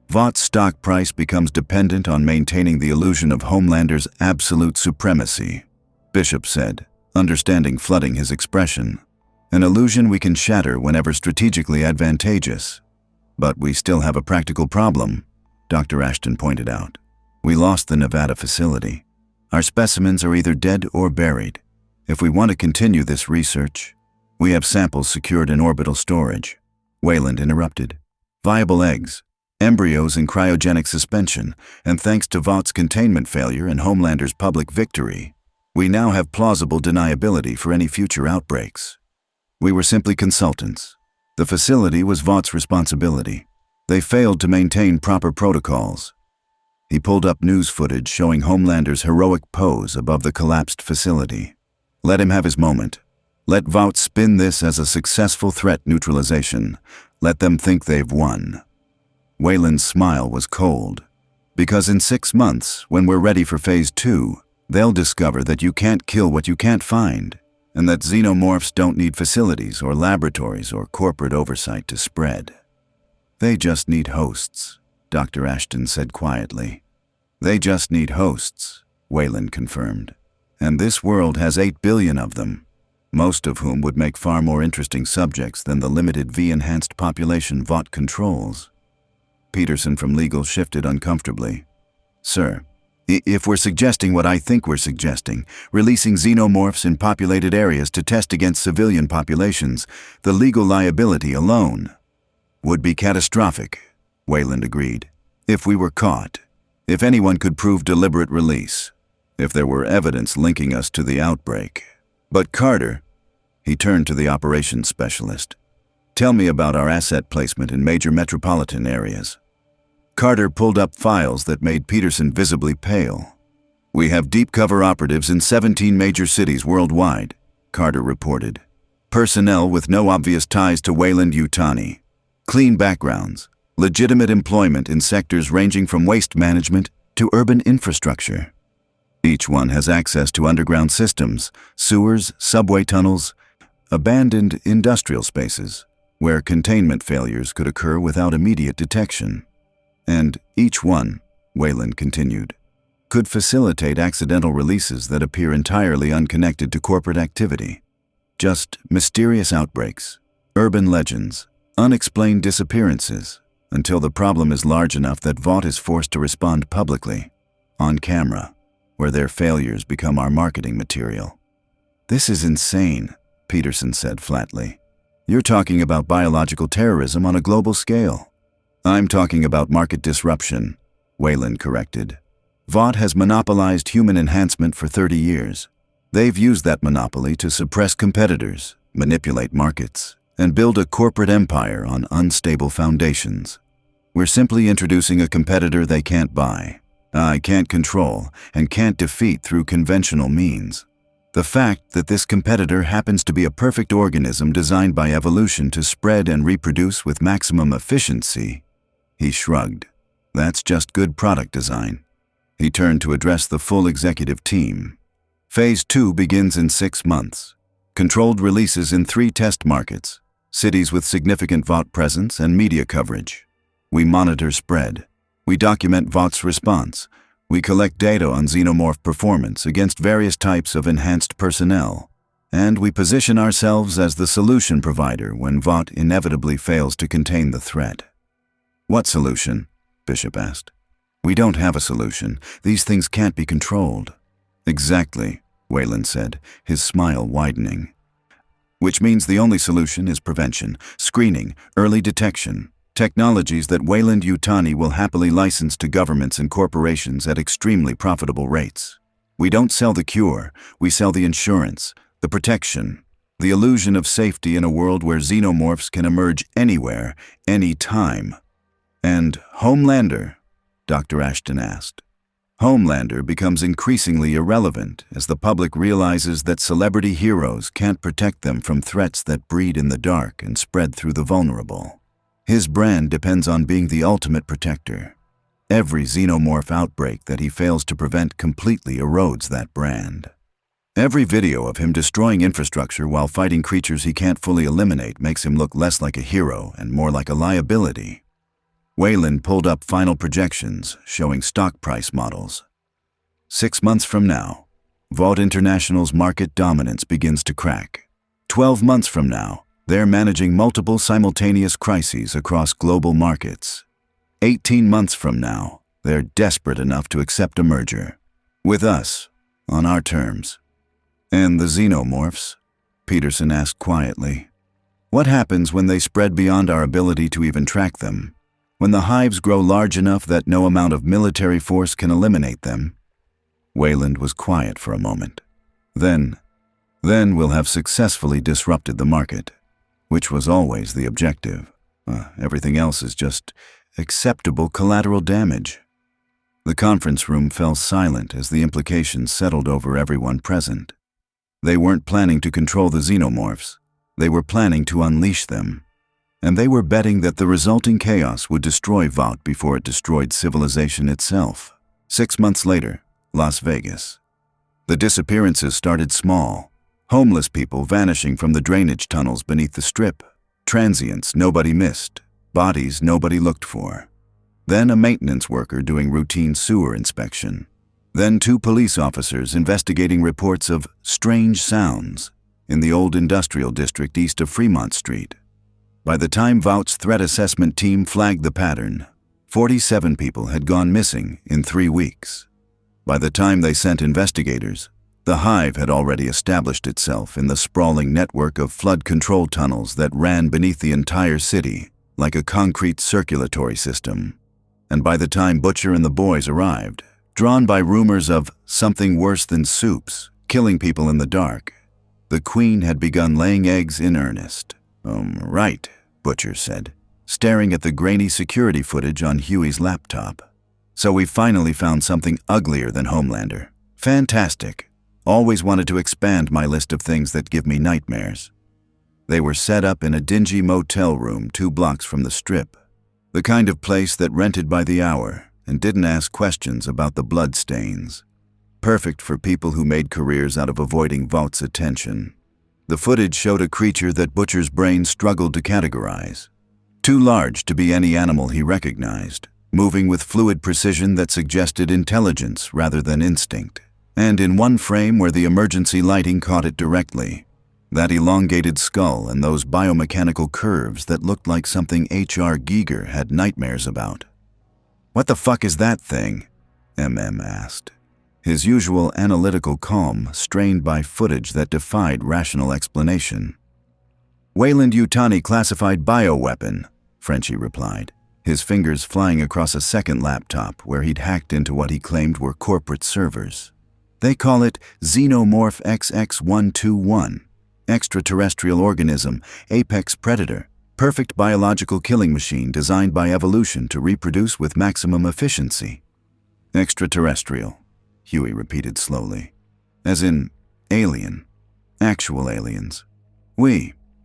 Vaught's stock price becomes dependent on maintaining the illusion of Homelander's absolute supremacy, Bishop said, understanding flooding his expression. An illusion we can shatter whenever strategically advantageous. But we still have a practical problem, Dr. Ashton pointed out. We lost the Nevada facility. Our specimens are either dead or buried. If we want to continue this research, we have samples secured in orbital storage. Weland interrupted. Viable eggs, embryos in cryogenic suspension, and thanks to Vaught's containment failure and Homelander's public victory, we now have plausible deniability for any future outbreaks. We were simply consultants. The facility was Vaught's responsibility. They failed to maintain proper protocols. He pulled up news footage showing Homelander's heroic pose above the collapsed facility. Let him have his moment. Let Vought spin this as a successful threat neutralization. Let them think they've won. Weyland's smile was cold. Because in 6 months, when we're ready for Phase 2, they'll discover that you can't kill what you can't find, and that xenomorphs don't need facilities or laboratories or corporate oversight to spread. They just need hosts, Dr. Ashton said quietly. They just need hosts, Weland confirmed. And this world has 8 billion of them, most of whom would make far more interesting subjects than the limited V-enhanced population Vought controls. Peterson from legal shifted uncomfortably. Sir, if we're suggesting what I think we're suggesting, releasing xenomorphs in populated areas to test against civilian populations, the legal liability alone would be catastrophic, Weland agreed. If we were caught, if anyone could prove deliberate release, if there were evidence linking us to the outbreak. But Carter, he turned to the operations specialist. Tell me about our asset placement in major metropolitan areas. Carter pulled up files that made Peterson visibly pale. We have deep cover operatives in 17 major cities worldwide, Carter reported. Personnel with no obvious ties to Weyland-Yutani. Clean backgrounds, legitimate employment in sectors ranging from waste management to urban infrastructure. Each one has access to underground systems, sewers, subway tunnels, abandoned industrial spaces, where containment failures could occur without immediate detection. And each one, Weland continued, could facilitate accidental releases that appear entirely unconnected to corporate activity. Just mysterious outbreaks, urban legends, unexplained disappearances, until the problem is large enough that Vaught is forced to respond publicly, on camera, where their failures become our marketing material. This is insane, Peterson said flatly. You're talking about biological terrorism on a global scale. I'm talking about market disruption, Weland corrected. Vaught has monopolized human enhancement for 30 years. They've used that monopoly to suppress competitors, manipulate markets, and build a corporate empire on unstable foundations. We're simply introducing a competitor they can't buy, can't control, and can't defeat through conventional means. The fact that this competitor happens to be a perfect organism designed by evolution to spread and reproduce with maximum efficiency, he shrugged. That's just good product design. He turned to address the full executive team. Phase 2 begins in 6 months. Controlled releases in 3 test markets, cities with significant Vought presence and media coverage. We monitor spread. We document Vaught's response. We collect data on Xenomorph performance against various types of enhanced personnel. And we position ourselves as the solution provider when Vought inevitably fails to contain the threat. What solution? Bishop asked. We don't have a solution. These things can't be controlled. Exactly, Weland said, his smile widening. Which means the only solution is prevention, screening, early detection. Technologies that Weyland-Yutani will happily license to governments and corporations at extremely profitable rates. We don't sell the cure, we sell the insurance, the protection, the illusion of safety in a world where xenomorphs can emerge anywhere, any time. And Homelander? Dr. Ashton asked. Homelander becomes increasingly irrelevant as the public realizes that celebrity heroes can't protect them from threats that breed in the dark and spread through the vulnerable. His brand depends on being the ultimate protector. Every xenomorph outbreak that he fails to prevent completely erodes that brand. Every video of him destroying infrastructure while fighting creatures he can't fully eliminate makes him look less like a hero and more like a liability. Weland pulled up final projections showing stock price models. 6 months from now, Vought International's market dominance begins to crack. 12 months from now, they're managing multiple simultaneous crises across global markets. 18 months from now, they're desperate enough to accept a merger. With us, on our terms. And the xenomorphs? Peterson asked quietly. What happens when they spread beyond our ability to even track them? When the hives grow large enough that no amount of military force can eliminate them? Weland was quiet for a moment. Then we'll have successfully disrupted the market. Which was always the objective. Everything else is just acceptable collateral damage. The conference room fell silent as the implications settled over everyone present. They weren't planning to control the xenomorphs. They were planning to unleash them. And they were betting that the resulting chaos would destroy Vought before it destroyed civilization itself. 6 months later, Las Vegas. The disappearances started small. Homeless people vanishing from the drainage tunnels beneath the strip. Transients nobody missed. Bodies nobody looked for. Then a maintenance worker doing routine sewer inspection. Then 2 police officers investigating reports of strange sounds in the old industrial district east of Fremont Street. By the time Vought's threat assessment team flagged the pattern, 47 people had gone missing in 3 weeks. By the time they sent investigators, the hive had already established itself in the sprawling network of flood control tunnels that ran beneath the entire city like a concrete circulatory system. And by the time Butcher and the boys arrived, drawn by rumors of something worse than Supes, killing people in the dark, the Queen had begun laying eggs in earnest. Right, Butcher said, staring at the grainy security footage on Huey's laptop. So we finally found something uglier than Homelander. Fantastic. Always wanted to expand my list of things that give me nightmares. They were set up in a dingy motel room 2 blocks from the strip. The kind of place that rented by the hour and didn't ask questions about the bloodstains. Perfect for people who made careers out of avoiding Vaught's attention. The footage showed a creature that Butcher's brain struggled to categorize. Too large to be any animal he recognized, moving with fluid precision that suggested intelligence rather than instinct. And in one frame where the emergency lighting caught it directly, that elongated skull and those biomechanical curves that looked like something H.R. Giger had nightmares about. What the fuck is that thing? M.M. asked, his usual analytical calm strained by footage that defied rational explanation. Weyland-Yutani classified bioweapon, Frenchie replied, his fingers flying across a second laptop where he'd hacked into what he claimed were corporate servers. They call it Xenomorph XX121. Extraterrestrial organism, apex predator, perfect biological killing machine designed by evolution to reproduce with maximum efficiency. Extraterrestrial, Huey repeated slowly. As in, alien. Actual aliens.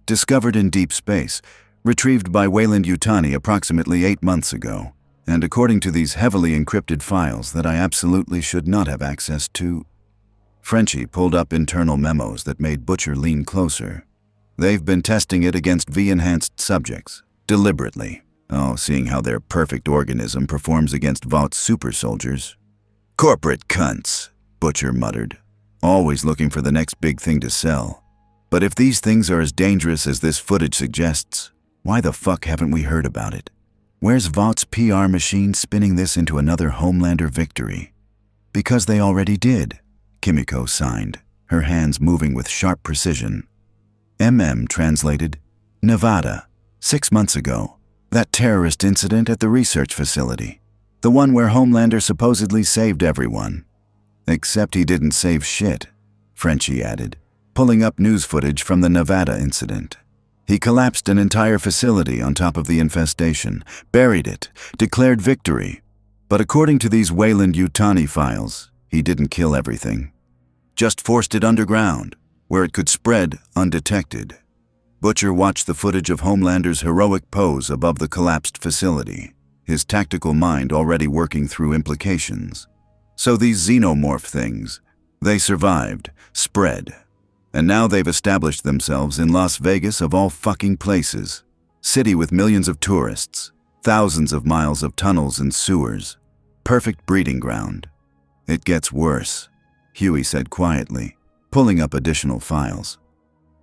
Discovered in deep space, retrieved by Weyland-Yutani approximately 8 months ago, and according to these heavily encrypted files that I absolutely should not have access to. Frenchie pulled up internal memos that made Butcher lean closer. They've been testing it against V-enhanced subjects, deliberately. Seeing how their perfect organism performs against Vaught's super soldiers. Corporate cunts, Butcher muttered, always looking for the next big thing to sell. But if these things are as dangerous as this footage suggests, why the fuck haven't we heard about it? Where's Vaught's PR machine spinning this into another Homelander victory? Because they already did, Kimiko signed, her hands moving with sharp precision. Translated, Nevada, 6 months ago. That terrorist incident at the research facility. The one where Homelander supposedly saved everyone. Except he didn't save shit, Frenchie added, pulling up news footage from the Nevada incident. He collapsed an entire facility on top of the infestation, buried it, declared victory. But according to these Weyland-Yutani files, he didn't kill everything. Just forced it underground, where it could spread undetected. Butcher watched the footage of Homelander's heroic pose above the collapsed facility, his tactical mind already working through implications. So these Xenomorph things, they survived, spread. And now they've established themselves in Las Vegas of all fucking places. City with millions of tourists, thousands of miles of tunnels and sewers. Perfect breeding ground. It gets worse, Huey said quietly, pulling up additional files.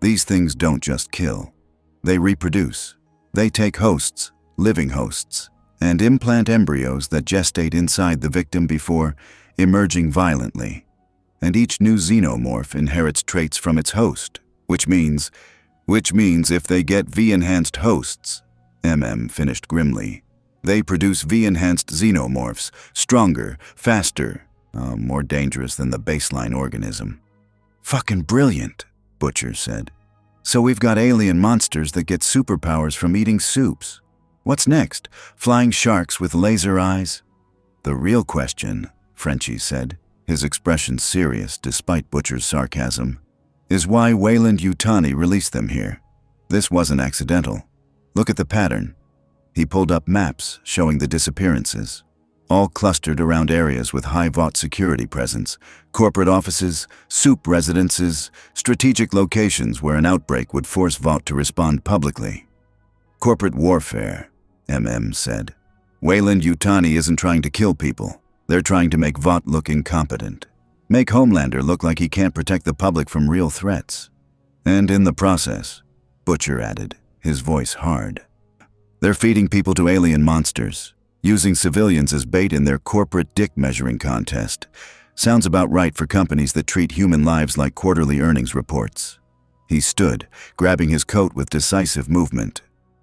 These things don't just kill. They reproduce. They take hosts, living hosts, and implant embryos that gestate inside the victim before emerging violently. And each new xenomorph inherits traits from its host, which means if they get V-enhanced hosts, finished grimly, they produce V-enhanced xenomorphs, stronger, faster, more dangerous than the baseline organism. Fucking brilliant, Butcher said. So we've got alien monsters that get superpowers from eating Supes. What's next? Flying sharks with laser eyes? The real question, Frenchie said, his expression serious despite Butcher's sarcasm, is why Weyland-Yutani released them here. This wasn't accidental. Look at the pattern. He pulled up maps showing the disappearances, all clustered around areas with high Vought security presence, corporate offices, Supe residences, strategic locations where an outbreak would force Vought to respond publicly. Corporate warfare, said. Weyland-Yutani isn't trying to kill people. They're trying to make Vought look incompetent. Make Homelander look like he can't protect the public from real threats. And in the process, Butcher added, his voice hard, they're feeding people to alien monsters, using civilians as bait in their corporate dick measuring contest. Sounds about right for companies that treat human lives like quarterly earnings reports. He stood, grabbing his coat with decisive movement.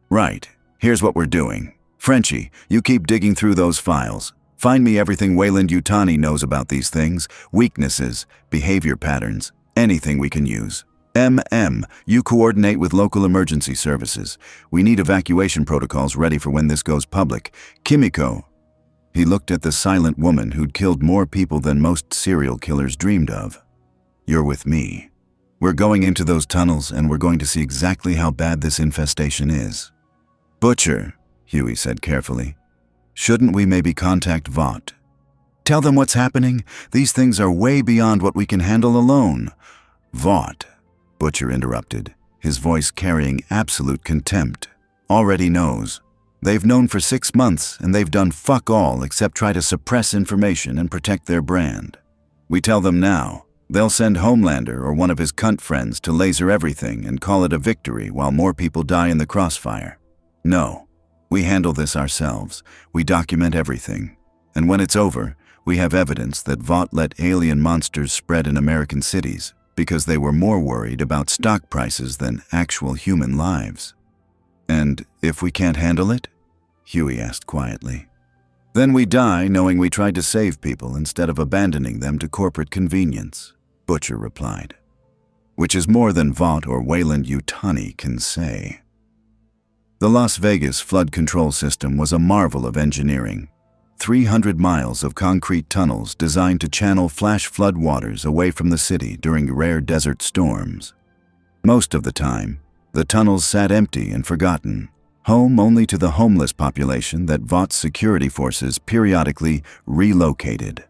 Right, here's what we're doing. Frenchie, you keep digging through those files. Find me everything Weyland-Yutani knows about these things, weaknesses, behavior patterns, anything we can use. You coordinate with local emergency services. We need evacuation protocols ready for when this goes public. Kimiko. He looked at the silent woman who'd killed more people than most serial killers dreamed of. You're with me. We're going into those tunnels and we're going to see exactly how bad this infestation is. Butcher, Huey said carefully. Shouldn't we maybe contact Vaught? Tell them what's happening. These things are way beyond what we can handle alone. Vaught, Butcher interrupted, his voice carrying absolute contempt. Already knows. They've known for 6 months and they've done fuck all except try to suppress information and protect their brand. We tell them now. They'll send Homelander or one of his cunt friends to laser everything and call it a victory while more people die in the crossfire. No. We handle this ourselves. We document everything. And when it's over, we have evidence that Vought let alien monsters spread in American cities because they were more worried about stock prices than actual human lives. And if we can't handle it? Huey asked quietly. Then we die knowing we tried to save people instead of abandoning them to corporate convenience, Butcher replied. which is more than Vought or Weyland-Yutani can say. The Las Vegas flood control system was a marvel of engineering. 300 miles of concrete tunnels designed to channel flash flood waters away from the city during rare desert storms. Most of the time, the tunnels sat empty and forgotten, home only to the homeless population that Vaught's security forces periodically relocated.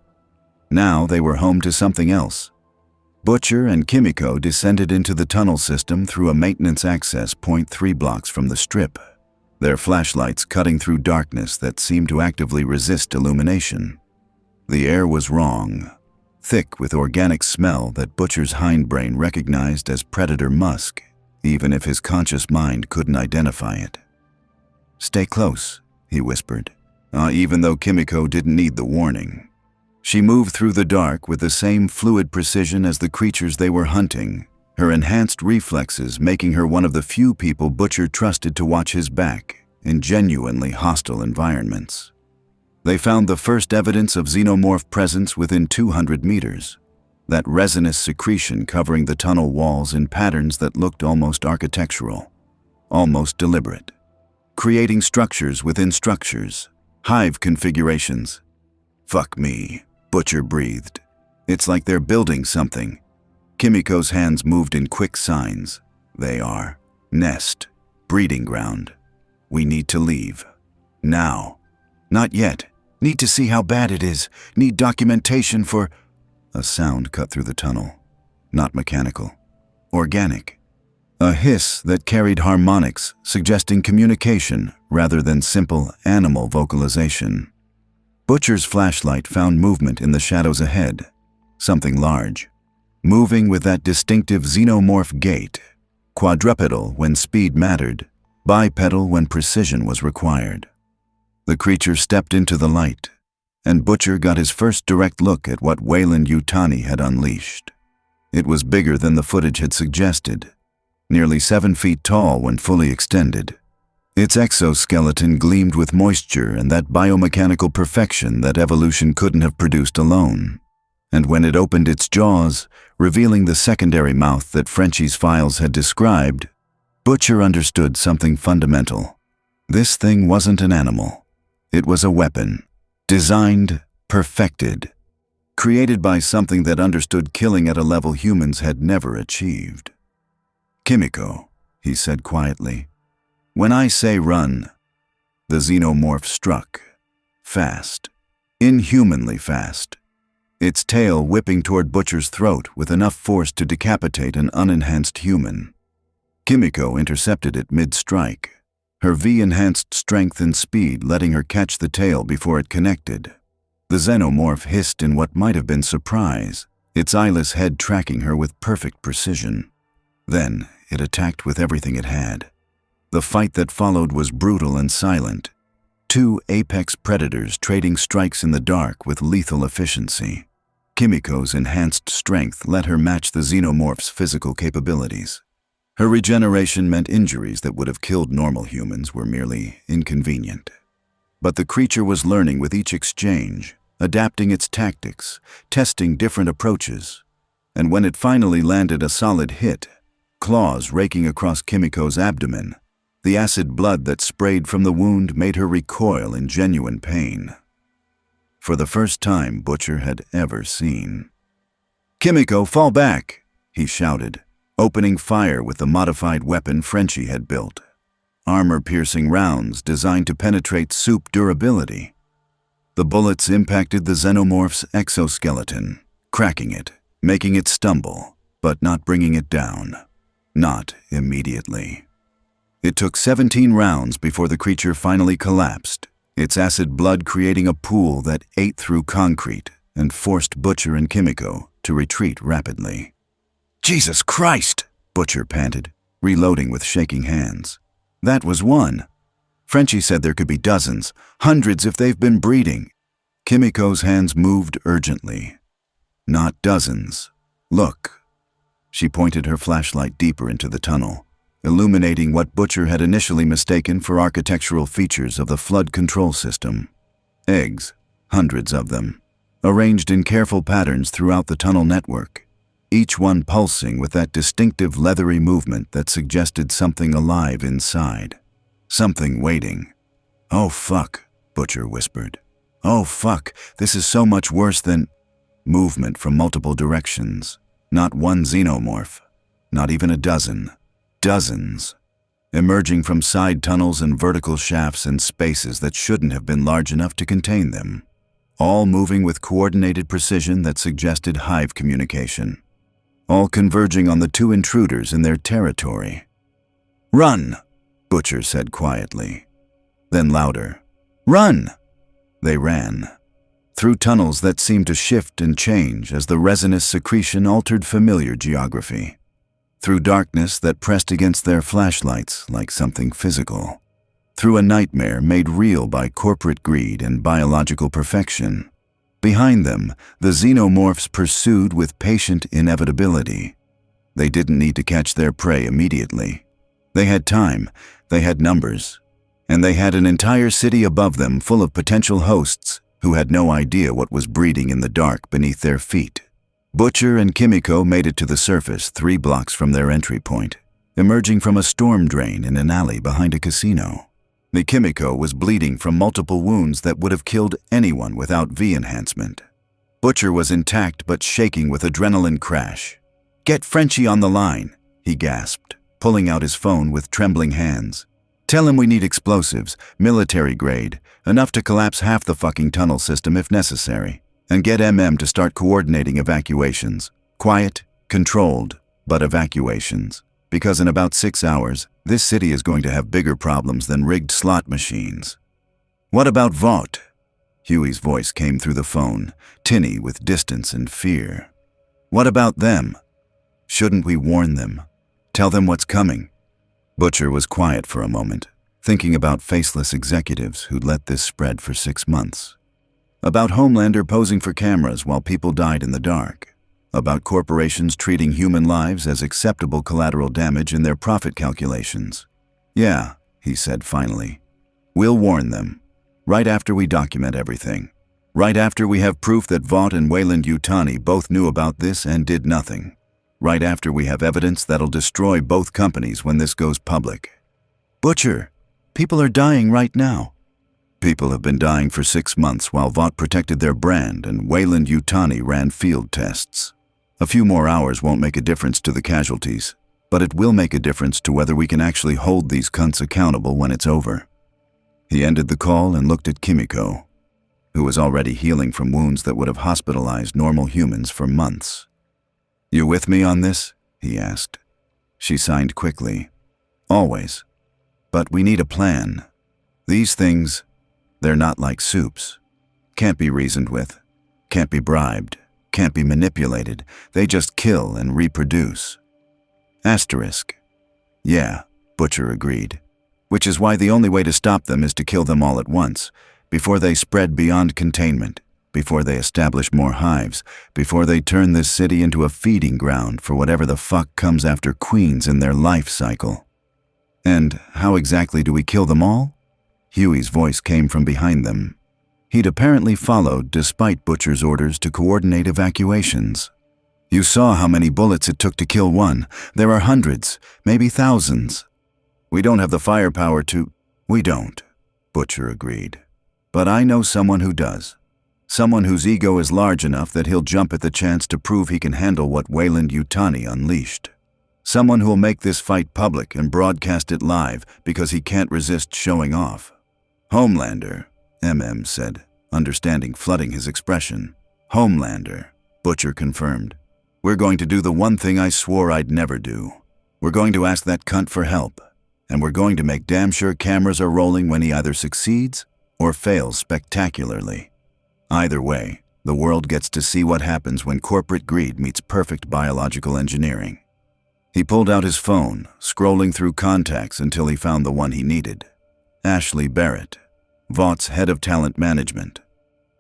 Now they were home to something else. Butcher and Kimiko descended into the tunnel system through a maintenance access point 3 blocks from the strip, their flashlights cutting through darkness that seemed to actively resist illumination. The air was wrong, thick with organic smell that Butcher's hindbrain recognized as predator musk, even if his conscious mind couldn't identify it. "Stay close," he whispered, even though Kimiko didn't need the warning. She moved through the dark with the same fluid precision as the creatures they were hunting, her enhanced reflexes making her one of the few people Butcher trusted to watch his back in genuinely hostile environments. They found the first evidence of Xenomorph presence within 200 meters, that resinous secretion covering the tunnel walls in patterns that looked almost architectural, almost deliberate, creating structures within structures, hive configurations. "Fuck me," Butcher breathed. "It's like they're building something." Kimiko's hands moved in quick signs. "They are. Nest. Breeding ground. We need to leave. Now." "Not yet. Need to see how bad it is. Need documentation for—" A sound cut through the tunnel. Not mechanical. Organic. A hiss that carried harmonics, suggesting communication rather than simple animal vocalization. Butcher's flashlight found movement in the shadows ahead. Something large. Moving with that distinctive xenomorph gait. Quadrupedal when speed mattered, bipedal when precision was required. The creature stepped into the light, and Butcher got his first direct look at what Weyland-Yutani had unleashed. It was bigger than the footage had suggested, nearly 7 feet tall when fully extended. Its exoskeleton gleamed with moisture and that biomechanical perfection that evolution couldn't have produced alone. And when it opened its jaws, revealing the secondary mouth that Frenchie's files had described, Butcher understood something fundamental. This thing wasn't an animal. It was a weapon. Designed, perfected, created by something that understood killing at a level humans had never achieved. "Kimiko," he said quietly, "when I say run," the xenomorph struck. Fast. Inhumanly fast. Its tail whipping toward Butcher's throat with enough force to decapitate an unenhanced human. Kimiko intercepted it mid-strike, her V-enhanced strength and speed letting her catch the tail before it connected. The xenomorph hissed in what might have been surprise, its eyeless head tracking her with perfect precision. Then it attacked with everything it had. The fight that followed was brutal and silent. 2 apex predators trading strikes in the dark with lethal efficiency. Kimiko's enhanced strength let her match the xenomorph's physical capabilities. Her regeneration meant injuries that would have killed normal humans were merely inconvenient. But the creature was learning with each exchange, adapting its tactics, testing different approaches. And when it finally landed a solid hit, claws raking across Kimiko's abdomen, the acid blood that sprayed from the wound made her recoil in genuine pain. For the first time Butcher had ever seen. "Kimiko, fall back!" he shouted, opening fire with the modified weapon Frenchie had built. Armor-piercing rounds designed to penetrate Supes durability. The bullets impacted the xenomorph's exoskeleton, cracking it, making it stumble, but not bringing it down. Not immediately. It took 17 rounds before the creature finally collapsed, its acid blood creating a pool that ate through concrete and forced Butcher and Kimiko to retreat rapidly. "Jesus Christ!" Butcher panted, reloading with shaking hands. "That was one. Frenchie said there could be dozens, hundreds if they've been breeding." Kimiko's hands moved urgently. "Not dozens. Look." She pointed her flashlight deeper into the tunnel, illuminating what Butcher had initially mistaken for architectural features of the flood control system. Eggs, hundreds of them, arranged in careful patterns throughout the tunnel network. each one pulsing with that distinctive leathery movement that suggested something alive inside. Something waiting. "Oh fuck," Butcher whispered. "Oh fuck, this is so much worse than—" Movement from multiple directions. Not one xenomorph. Not even a dozen. Dozens. Emerging from side tunnels and vertical shafts in spaces that shouldn't have been large enough to contain them. All moving with coordinated precision that suggested hive communication. All converging on the two intruders in their territory. "Run," Butcher said quietly. Then louder. "Run!" They ran. Through tunnels that seemed to shift and change as the resinous secretion altered familiar geography. Through darkness that pressed against their flashlights like something physical. Through a nightmare made real by corporate greed and biological perfection. Behind them, the xenomorphs pursued with patient inevitability. They didn't need to catch their prey immediately. They had time, they had numbers, and they had an entire city above them full of potential hosts who had no idea what was breeding in the dark beneath their feet. Butcher and Kimiko made it to the surface 3 blocks from their entry point, emerging from a storm drain in an alley behind a casino. The Kimiko was bleeding from multiple wounds that would have killed anyone without V enhancement. Butcher was intact but shaking with adrenaline crash. "Get Frenchie on the line," he gasped, pulling out his phone with trembling hands. "Tell him we need explosives, military grade, enough to collapse half the fucking tunnel system if necessary. And get MM to start coordinating evacuations. Quiet, controlled, but evacuations. Because in about 6 hours, this city is going to have bigger problems than rigged slot machines." "What about Vaught?" Huey's voice came through the phone, tinny with distance and fear. "What about them? Shouldn't we warn them? Tell them what's coming?" Butcher was quiet for a moment, thinking about faceless executives who'd let this spread for 6 months. About Homelander posing for cameras while people died in the dark. About corporations treating human lives as acceptable collateral damage in their profit calculations. "Yeah," he said finally. "We'll warn them. Right after we document everything. Right after we have proof that Vought and Weyland-Yutani both knew about this and did nothing. Right after we have evidence that'll destroy both companies when this goes public." "Butcher, people are dying right now." "People have been dying for 6 months while Vought protected their brand and Weyland-Yutani ran field tests. A few more hours won't make a difference to the casualties, but it will make a difference to whether we can actually hold these cunts accountable when it's over." He ended the call and looked at Kimiko, who was already healing from wounds that would have hospitalized normal humans for months. "You with me on this?" he asked. She signed quickly. "Always. But we need a plan. These things, they're not like Supes. Can't be reasoned with. Can't be bribed. Can't be manipulated. They just kill and reproduce." Asterisk. "Yeah," Butcher agreed. "Which is why the only way to stop them is to kill them all at once, before they spread beyond containment, before they establish more hives, before they turn this city into a feeding ground for whatever the fuck comes after queens in their life cycle." "And how exactly do we kill them all?" Huey's voice came from behind them. He'd apparently followed despite Butcher's orders to coordinate evacuations. "You saw how many bullets it took to kill one. There are hundreds, maybe thousands. We don't have the firepower to—" "We don't," Butcher agreed. "But I know someone who does. Someone whose ego is large enough that he'll jump at the chance to prove he can handle what Weyland-Yutani unleashed. Someone who'll make this fight public and broadcast it live because he can't resist showing off." "Homelander," MM said, understanding flooding his expression. "Homelander," Butcher confirmed. "We're going to do the one thing I swore I'd never do. We're going to ask that cunt for help, and we're going to make damn sure cameras are rolling when he either succeeds or fails spectacularly. Either way, the world gets to see what happens when corporate greed meets perfect biological engineering." He pulled out his phone, scrolling through contacts until he found the one he needed. Ashley Barrett, Vaught's head of talent management.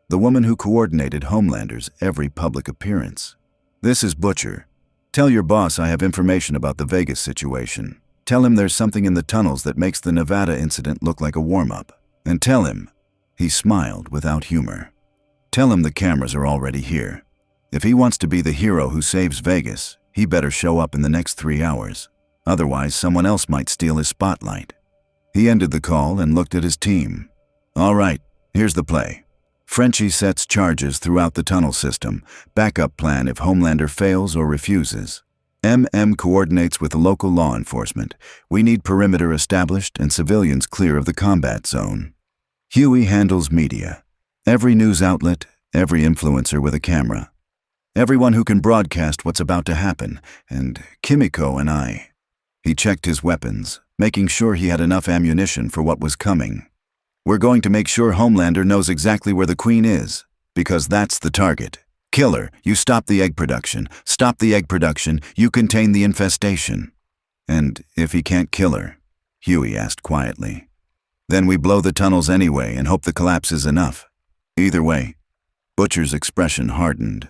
The woman who coordinated Homelander's every public appearance. "This is Butcher. Tell your boss I have information about the Vegas situation. Tell him there's something in the tunnels that makes the Nevada incident look like a warm-up. And tell him," he smiled without humor, "tell him the cameras are already here. If he wants to be the hero who saves Vegas, he better show up in the next 3 hours. Otherwise, someone else might steal his spotlight. He ended the call and looked at his team. All right, here's the play. Frenchie sets charges throughout the tunnel system. Backup plan if Homelander fails or refuses. MM coordinates with local law enforcement. We need perimeter established and civilians clear of the combat zone. Huey handles media. Every news outlet, every influencer with a camera. Everyone who can broadcast what's about to happen, and Kimiko and I. He checked his weapons, making sure he had enough ammunition for what was coming. We're going to make sure Homelander knows exactly where the Queen is, because that's the target. Kill her, you stop the egg production. Stop the egg production, you contain the infestation. And if he can't kill her, Huey asked quietly, then we blow the tunnels anyway and hope the collapse is enough. Either way, Butcher's expression hardened.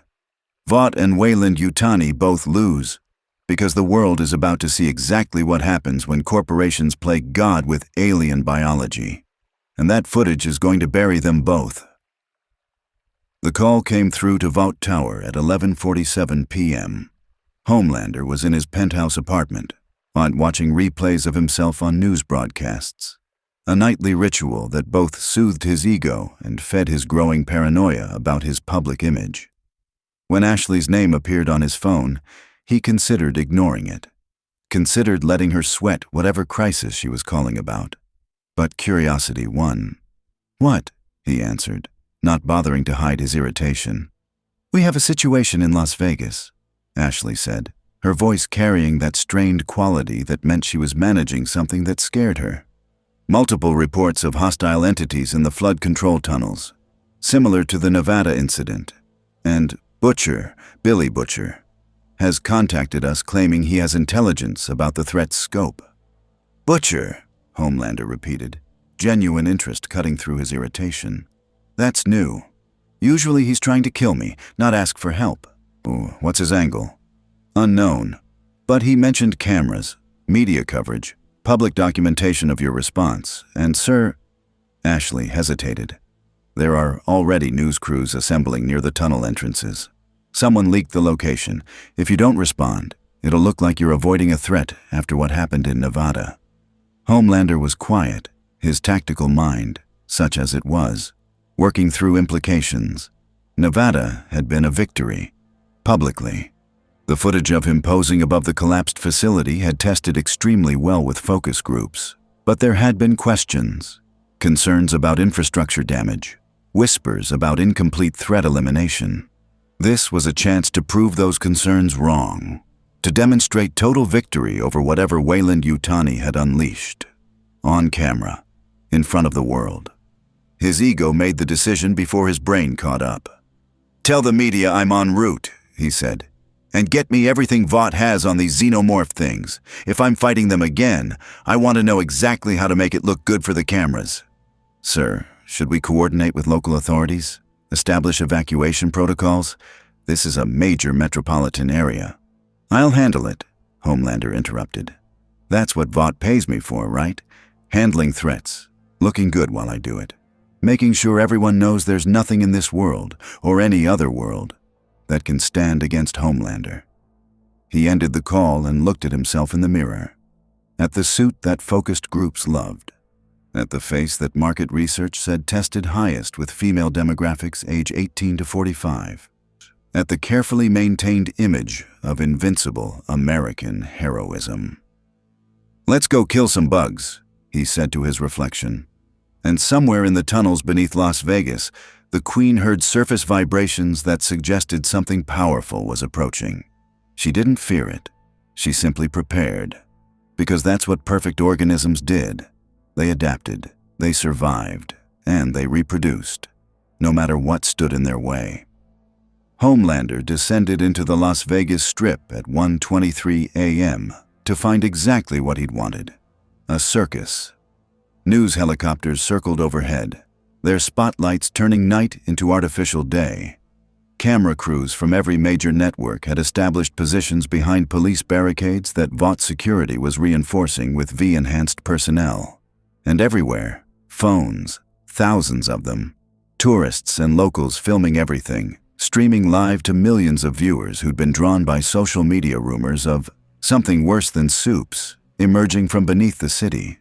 Vaught and Weyland-Yutani both lose, because the world is about to see exactly what happens when corporations play God with alien biology. And that footage is going to bury them both. The call came through to Vought Tower at 11:47 p.m. Homelander was in his penthouse apartment, watching replays of himself on news broadcasts. A nightly ritual that both soothed his ego and fed his growing paranoia about his public image. When Ashley's name appeared on his phone, he considered ignoring it. Considered letting her sweat whatever crisis she was calling about. But curiosity won. What? He answered, not bothering to hide his irritation. We have a situation in Las Vegas, Ashley said, her voice carrying that strained quality that meant she was managing something that scared her. Multiple reports of hostile entities in the flood control tunnels, similar to the Nevada incident. And Butcher, Billy Butcher, has contacted us claiming he has intelligence about the threat's scope. Butcher, Homelander repeated, genuine interest cutting through his irritation. That's new. Usually he's trying to kill me, not ask for help. Ooh, what's his angle? Unknown. But he mentioned cameras, media coverage, public documentation of your response, and sir... Ashley hesitated. There are already news crews assembling near the tunnel entrances. Someone leaked the location. If you don't respond, it'll look like you're avoiding a threat after what happened in Nevada. Homelander was quiet, his tactical mind, such as it was, working through implications. Nevada had been a victory, publicly. The footage of him posing above the collapsed facility had tested extremely well with focus groups, but there had been questions, concerns about infrastructure damage, whispers about incomplete threat elimination. This was a chance to prove those concerns wrong, to demonstrate total victory over whatever Weyland-Yutani had unleashed. On camera, in front of the world. His ego made the decision before his brain caught up. Tell the media I'm en route, he said, and get me everything Vaught has on these Xenomorph things. If I'm fighting them again, I want to know exactly how to make it look good for the cameras. Sir, should we coordinate with local authorities? Establish evacuation protocols? This is a major metropolitan area. I'll handle it, Homelander interrupted. That's what Vaught pays me for, right? Handling threats, looking good while I do it. Making sure everyone knows there's nothing in this world, or any other world, that can stand against Homelander. He ended the call and looked at himself in the mirror. At the suit that focused groups loved. At the face that market research said tested highest with female demographics age 18 to 45. At the carefully maintained image of invincible American heroism. Let's go kill some bugs, he said to his reflection. And somewhere in the tunnels beneath Las Vegas, the Queen heard surface vibrations that suggested something powerful was approaching. She didn't fear it. She simply prepared. Because that's what perfect organisms did. They adapted, they survived, and they reproduced, no matter what stood in their way. Homelander descended into the Las Vegas Strip at 1:23 a.m. to find exactly what he'd wanted. A circus. News helicopters circled overhead, their spotlights turning night into artificial day. Camera crews from every major network had established positions behind police barricades that Vought security was reinforcing with V-enhanced personnel. And everywhere, phones, thousands of them, tourists and locals filming everything, streaming live to millions of viewers who'd been drawn by social media rumors of something worse than Supes emerging from beneath the city.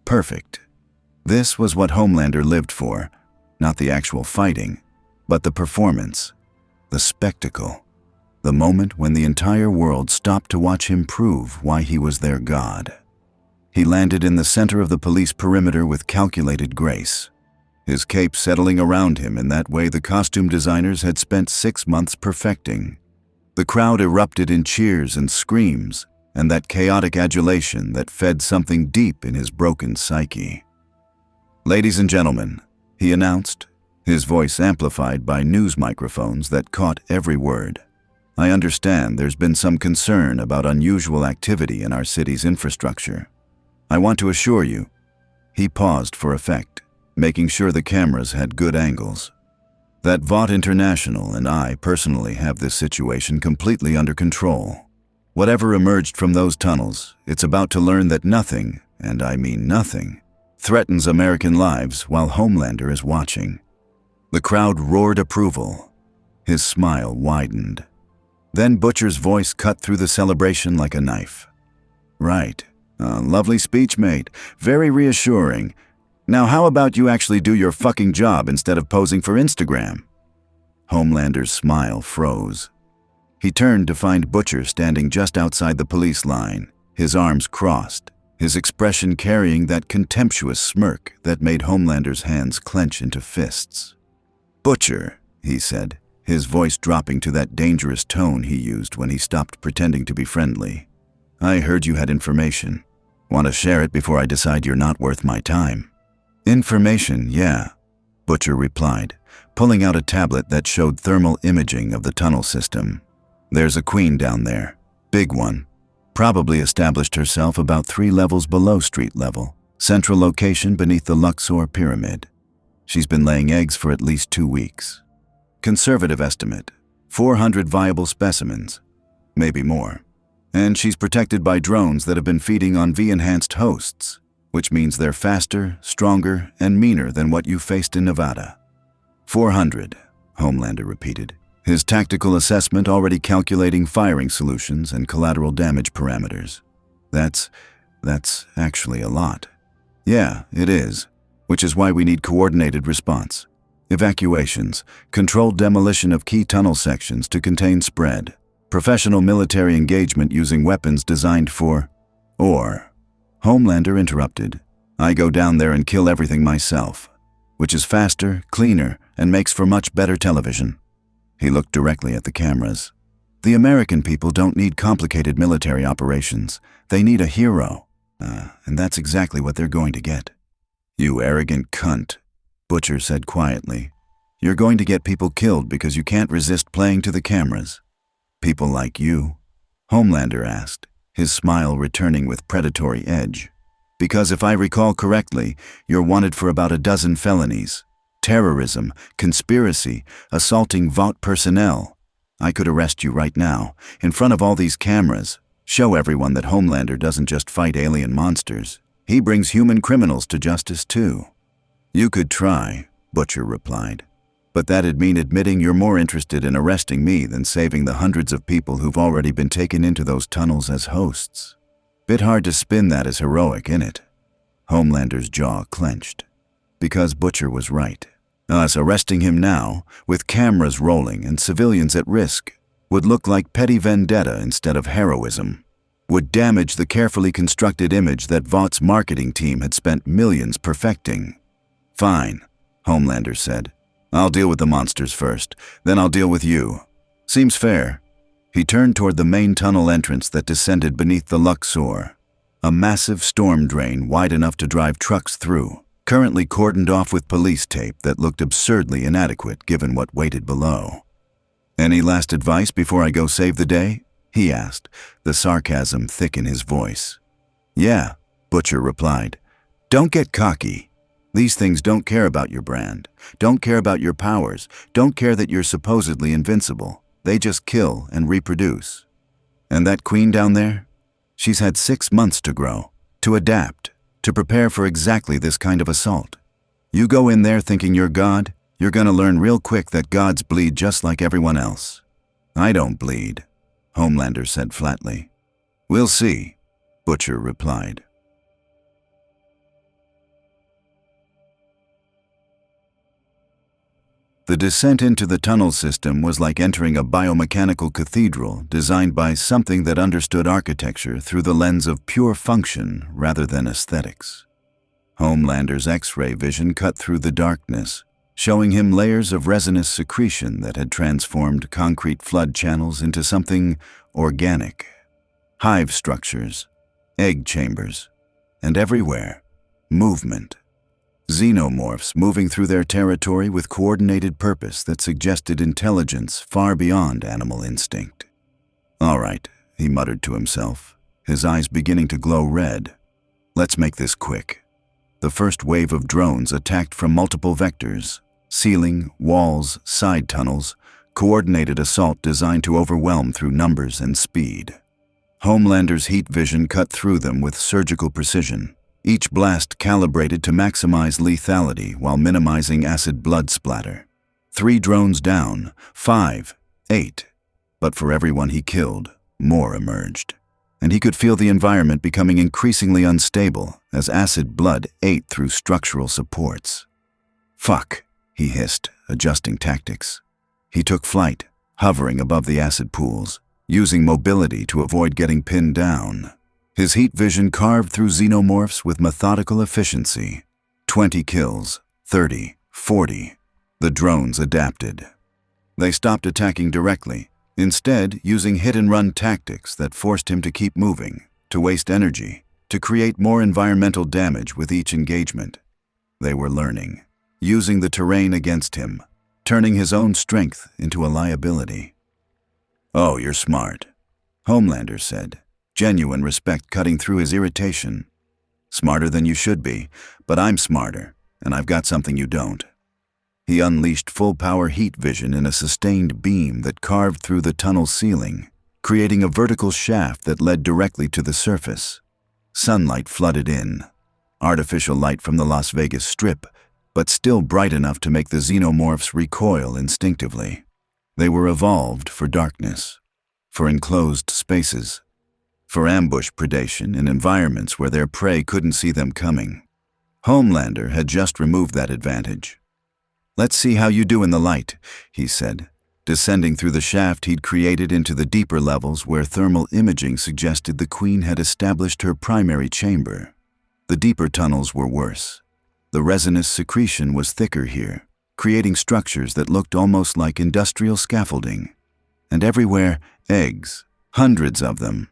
Perfect. This was what Homelander lived for, not the actual fighting, but the performance, the spectacle, the moment when the entire world stopped to watch him prove why he was their god. He landed in the center of the police perimeter with calculated grace, his cape settling around him in that way the costume designers had spent 6 months perfecting. The crowd erupted in cheers and screams, and that chaotic adulation that fed something deep in his broken psyche. "Ladies and gentlemen," he announced, his voice amplified by news microphones that caught every word. "I understand there's been some concern about unusual activity in our city's infrastructure. I want to assure you." He paused for effect, making sure the cameras had good angles, "that Vought International and I personally have this situation completely under control. Whatever emerged from those tunnels, it's about to learn that nothing, and I mean nothing, threatens American lives while Homelander is watching." The crowd roared approval. His smile widened. Then Butcher's voice cut through the celebration like a knife. "Right. Lovely speech, mate. Very reassuring. Now how about you actually do your fucking job instead of posing for Instagram?" Homelander's smile froze. He turned to find Butcher standing just outside the police line, his arms crossed, his expression carrying that contemptuous smirk that made Homelander's hands clench into fists. "Butcher," he said, his voice dropping to that dangerous tone he used when he stopped pretending to be friendly. "I heard you had information. Want to share it before I decide you're not worth my time?" "Information, yeah," Butcher replied, pulling out a tablet that showed thermal imaging of the tunnel system. "There's a queen down there, big one. Probably established herself about 3 levels below street level, central location beneath the Luxor pyramid. She's been laying eggs for at least 2 weeks. Conservative estimate, 400 viable specimens, maybe more. And she's protected by drones that have been feeding on V-enhanced hosts, which means they're faster, stronger, and meaner than what you faced in Nevada." 400, Homelander repeated, his tactical assessment already calculating firing solutions and collateral damage parameters. That's actually a lot." "Yeah, it is, which is why we need coordinated response. Evacuations, controlled demolition of key tunnel sections to contain spread, professional military engagement using weapons designed for..." Homelander interrupted. "I go down there and kill everything myself, which is faster, cleaner, and makes for much better television." He looked directly at the cameras. "The American people don't need complicated military operations. They need a hero. And that's exactly what they're going to get." "You arrogant cunt," Butcher said quietly. "You're going to get people killed because you can't resist playing to the cameras." "People like you?" Homelander asked, his smile returning with predatory edge. "Because if I recall correctly, you're wanted for about a dozen felonies. Terrorism, conspiracy, assaulting Vought personnel. I could arrest you right now, in front of all these cameras, show everyone that Homelander doesn't just fight alien monsters. He brings human criminals to justice too." "You could try," Butcher replied. "But that'd mean admitting you're more interested in arresting me than saving the hundreds of people who've already been taken into those tunnels as hosts. Bit hard to spin that as heroic, innit?" Homelander's jaw clenched. Because Butcher was right. Us arresting him now, with cameras rolling and civilians at risk, would look like petty vendetta instead of heroism. Would damage the carefully constructed image that Vaught's marketing team had spent millions perfecting. "Fine," Homelander said. "I'll deal with the monsters first, then I'll deal with you. Seems fair." He turned toward the main tunnel entrance that descended beneath the Luxor, a massive storm drain wide enough to drive trucks through, currently cordoned off with police tape that looked absurdly inadequate given what waited below. "Any last advice before I go save the day?" he asked, the sarcasm thick in his voice. "Yeah," Butcher replied. "Don't get cocky. These things don't care about your brand, don't care about your powers, don't care that you're supposedly invincible. They just kill and reproduce. And that queen down there? She's had 6 months to grow, to adapt, to prepare for exactly this kind of assault. You go in there thinking you're God, You're gonna learn real quick that gods bleed just like everyone else." "I don't bleed," Homelander said flatly. "We'll see," Butcher replied. The descent into the tunnel system was like entering a biomechanical cathedral designed by something that understood architecture through the lens of pure function rather than aesthetics. Homelander's X-ray vision cut through the darkness, showing him layers of resinous secretion that had transformed concrete flood channels into something organic. Hive structures, egg chambers, and everywhere, movement. Xenomorphs moving through their territory with coordinated purpose that suggested intelligence far beyond animal instinct. "All right," he muttered to himself, his eyes beginning to glow red. "Let's make this quick." The first wave of drones attacked from multiple vectors: ceiling, walls, side tunnels, coordinated assault designed to overwhelm through numbers and speed. Homelander's heat vision cut through them with surgical precision, each blast calibrated to maximize lethality while minimizing acid blood splatter. 3 drones down, 5, 8. But for everyone he killed, more emerged. And he could feel the environment becoming increasingly unstable as acid blood ate through structural supports. "Fuck," he hissed, adjusting tactics. He took flight, hovering above the acid pools, using mobility to avoid getting pinned down. His heat vision carved through xenomorphs with methodical efficiency. 20 kills, 30, 40. The drones adapted. They stopped attacking directly, instead using hit-and-run tactics that forced him to keep moving, to waste energy, to create more environmental damage with each engagement. They were learning, using the terrain against him, turning his own strength into a liability. "Oh, you're smart," Homelander said, genuine respect cutting through his irritation. "Smarter than you should be, but I'm smarter, and I've got something you don't." He unleashed full-power heat vision in a sustained beam that carved through the tunnel ceiling, creating a vertical shaft that led directly to the surface. Sunlight flooded in, artificial light from the Las Vegas Strip, but still bright enough to make the xenomorphs recoil instinctively. They were evolved for darkness, for enclosed spaces, for ambush predation in environments where their prey couldn't see them coming. Homelander had just removed that advantage. "Let's see how you do in the light," he said, descending through the shaft he'd created into the deeper levels where thermal imaging suggested the Queen had established her primary chamber. The deeper tunnels were worse. The resinous secretion was thicker here, creating structures that looked almost like industrial scaffolding. And everywhere, eggs, hundreds of them,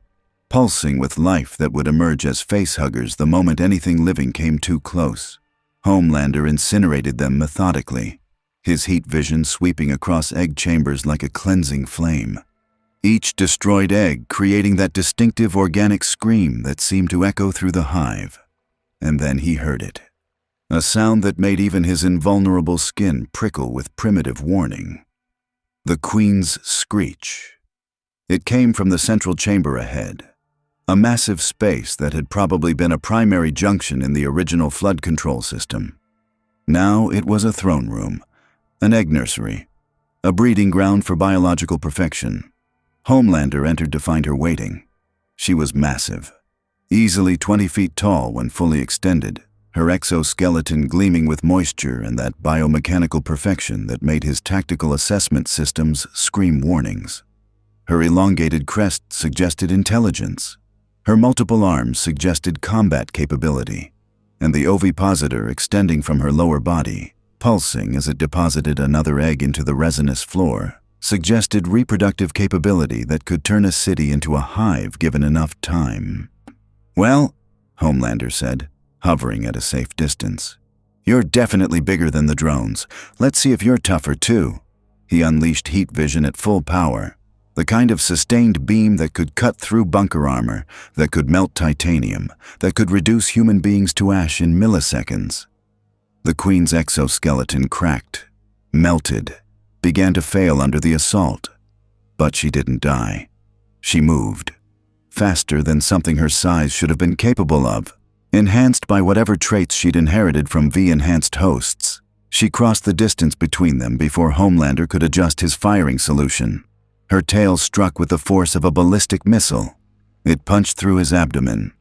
pulsing with life that would emerge as facehuggers the moment anything living came too close. Homelander incinerated them methodically, his heat vision sweeping across egg chambers like a cleansing flame. Each destroyed egg creating that distinctive organic scream that seemed to echo through the hive. And then he heard it. A sound that made even his invulnerable skin prickle with primitive warning. The Queen's screech. It came from the central chamber ahead, a massive space that had probably been a primary junction in the original flood control system. Now it was a throne room, an egg nursery, a breeding ground for biological perfection. Homelander entered to find her waiting. She was massive, easily 20 feet tall when fully extended, her exoskeleton gleaming with moisture and that biomechanical perfection that made his tactical assessment systems scream warnings. Her elongated crest suggested intelligence. Her multiple arms suggested combat capability, and the ovipositor extending from her lower body, pulsing as it deposited another egg into the resinous floor, suggested reproductive capability that could turn a city into a hive given enough time. "Well," Homelander said, hovering at a safe distance, "you're definitely bigger than the drones. Let's see if you're tougher too." He unleashed heat vision at full power, the kind of sustained beam that could cut through bunker armor, that could melt titanium, that could reduce human beings to ash in milliseconds. The Queen's exoskeleton cracked, melted, began to fail under the assault. But she didn't die. She moved, faster than something her size should have been capable of. Enhanced by whatever traits she'd inherited from V-enhanced hosts, She crossed the distance between them before Homelander could adjust his firing solution. Her tail struck with the force of a ballistic missile. It punched through his abdomen.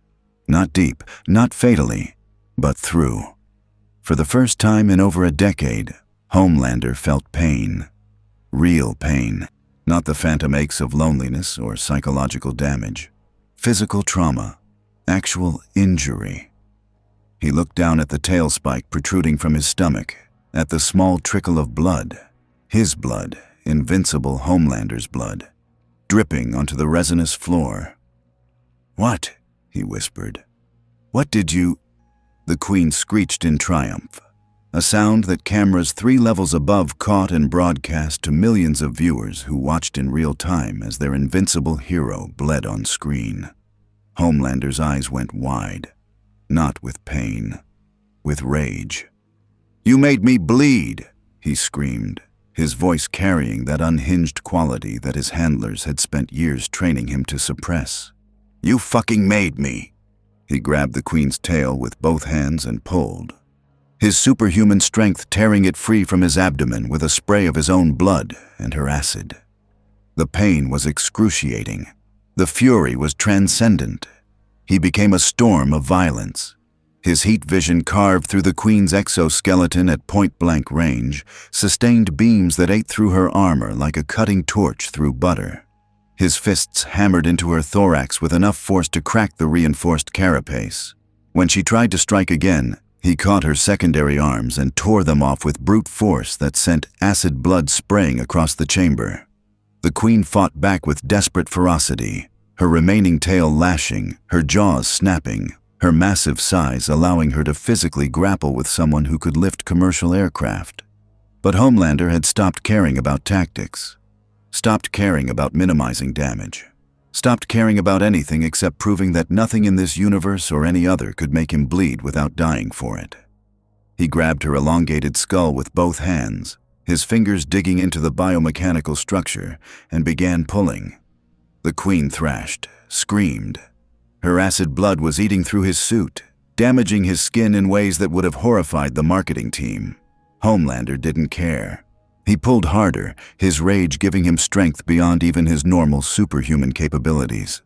Not deep, not fatally, but through. For the first time in over a decade, Homelander felt pain. Real pain. Not the phantom aches of loneliness or psychological damage. Physical trauma. Actual injury. He looked down at the tail spike protruding from his stomach, at the small trickle of blood. His blood, invincible Homelander's blood, dripping onto the resinous floor. "What?" he whispered. "What did you—" The Queen screeched in triumph, a sound that cameras 3 levels above caught and broadcast to millions of viewers who watched in real time as their invincible hero bled on screen. Homelander's eyes went wide, not with pain, with rage. "You made me bleed," he screamed, his voice carrying that unhinged quality that his handlers had spent years training him to suppress. "You fucking made me." He grabbed the Queen's tail with both hands and pulled, his superhuman strength tearing it free from his abdomen with a spray of his own blood and her acid. The pain was excruciating. The fury was transcendent. He became a storm of violence. His heat vision carved through the Queen's exoskeleton at point-blank range, sustained beams that ate through her armor like a cutting torch through butter. His fists hammered into her thorax with enough force to crack the reinforced carapace. When she tried to strike again, he caught her secondary arms and tore them off with brute force that sent acid blood spraying across the chamber. The Queen fought back with desperate ferocity, her remaining tail lashing, her jaws snapping, her massive size allowing her to physically grapple with someone who could lift commercial aircraft. But Homelander had stopped caring about tactics. Stopped caring about minimizing damage. Stopped caring about anything except proving that nothing in this universe or any other could make him bleed without dying for it. He grabbed her elongated skull with both hands, his fingers digging into the biomechanical structure, and began pulling. The Queen thrashed, screamed. Her acid blood was eating through his suit, damaging his skin in ways that would have horrified the marketing team. Homelander didn't care. He pulled harder, his rage giving him strength beyond even his normal superhuman capabilities.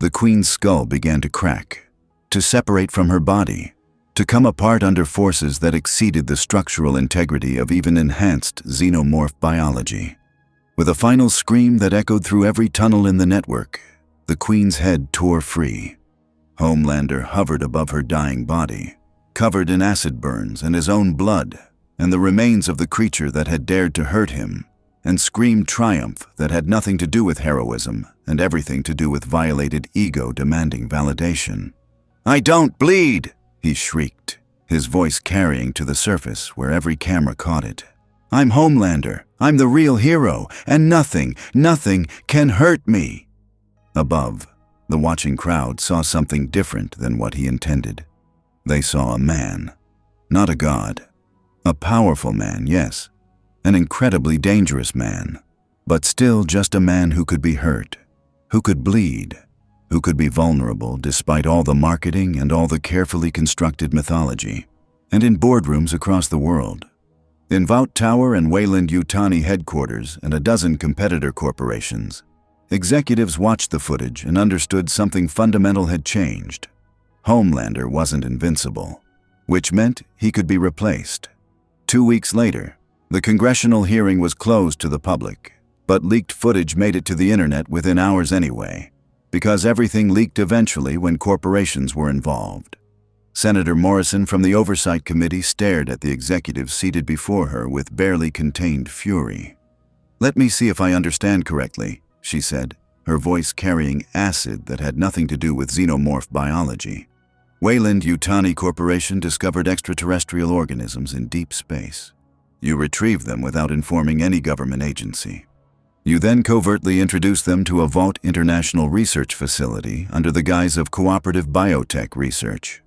The Queen's skull began to crack, to separate from her body, to come apart under forces that exceeded the structural integrity of even enhanced xenomorph biology. With a final scream that echoed through every tunnel in the network, the Queen's head tore free. Homelander hovered above her dying body, covered in acid burns and his own blood, and the remains of the creature that had dared to hurt him, and screamed triumph that had nothing to do with heroism and everything to do with violated ego demanding validation. "I don't bleed!" he shrieked, his voice carrying to the surface where every camera caught it. "I'm Homelander. I'm the real hero, and nothing can hurt me." Above, the watching crowd saw something different than what he intended. They saw a man, not a god. A powerful man, yes, an incredibly dangerous man, but still just a man who could be hurt, who could bleed, who could be vulnerable despite all the marketing and all the carefully constructed mythology, and in boardrooms across the world. In Vought Tower and Weyland-Yutani headquarters and a dozen competitor corporations, executives watched the footage and understood something fundamental had changed. Homelander wasn't invincible, which meant he could be replaced. 2 weeks later, the congressional hearing was closed to the public, but leaked footage made it to the internet within hours anyway, because everything leaked eventually when corporations were involved. Senator Morrison from the Oversight Committee stared at the executives seated before her with barely contained fury. "Let me see if I understand correctly," she said, her voice carrying acid that had nothing to do with xenomorph biology. "Weyland-Yutani Corporation discovered extraterrestrial organisms in deep space. You retrieved them without informing any government agency. You then covertly introduced them to a Vought International research facility under the guise of cooperative biotech research.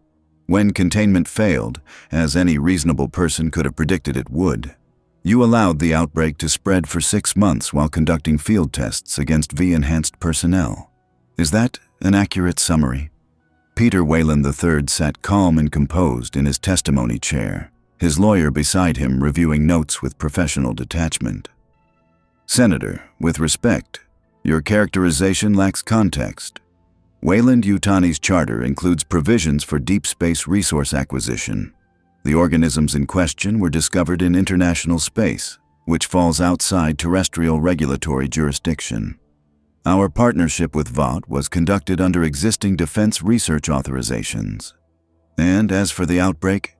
When containment failed, as any reasonable person could have predicted it would, you allowed the outbreak to spread for 6 months while conducting field tests against V-enhanced personnel. Is that an accurate summary?" Peter Weyland III sat calm and composed in his testimony chair, his lawyer beside him reviewing notes with professional detachment. "Senator, with respect, your characterization lacks context. Weyland-Yutani's charter includes provisions for deep space resource acquisition. The organisms in question were discovered in international space, which falls outside terrestrial regulatory jurisdiction. Our partnership with Vaught was conducted under existing defense research authorizations. And as for the outbreak,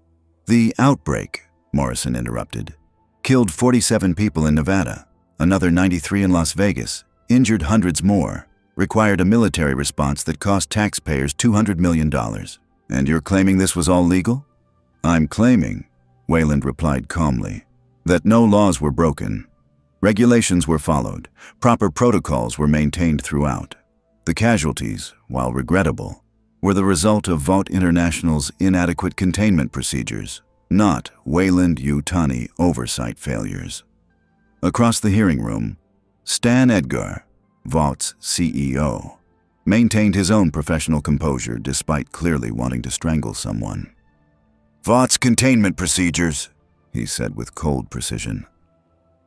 Morrison interrupted, killed 47 people in Nevada, another 93 in Las Vegas, injured hundreds more, required a military response that cost taxpayers $200 million. And you're claiming this was all legal?" "I'm claiming," Weland replied calmly, "that no laws were broken. Regulations were followed, proper protocols were maintained throughout. The casualties, while regrettable, were the result of Vought International's inadequate containment procedures, not Weyland-Yutani oversight failures." Across the hearing room, Stan Edgar, Vaught's CEO, maintained his own professional composure despite clearly wanting to strangle someone. "Vaught's containment procedures," he said with cold precision,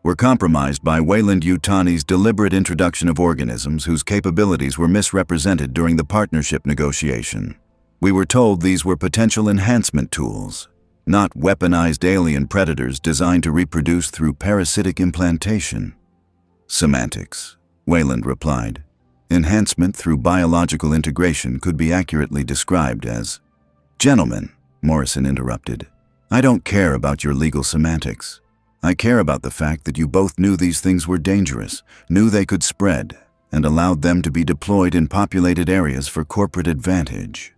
"were compromised by Weyland-Yutani's deliberate introduction of organisms whose capabilities were misrepresented during the partnership negotiation. We were told these were potential enhancement tools, not weaponized alien predators designed to reproduce through parasitic implantation." "Semantics," Weland replied. "Enhancement through biological integration could be accurately described as—" "Gentlemen," Morrison interrupted, "I don't care about your legal semantics. I care about the fact that you both knew these things were dangerous, knew they could spread, and allowed them to be deployed in populated areas for corporate advantage.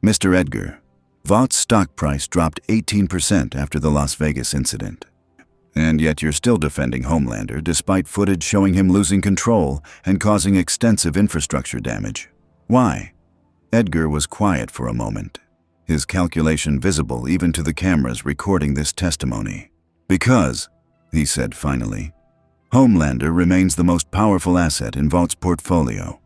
Mr. Edgar, Vaught's stock price dropped 18% after the Las Vegas incident. And yet you're still defending Homelander despite footage showing him losing control and causing extensive infrastructure damage. Why?" Edgar was quiet for a moment, his calculation visible even to the cameras recording this testimony. "Because," he said finally, "Homelander remains the most powerful asset in Vaught's portfolio.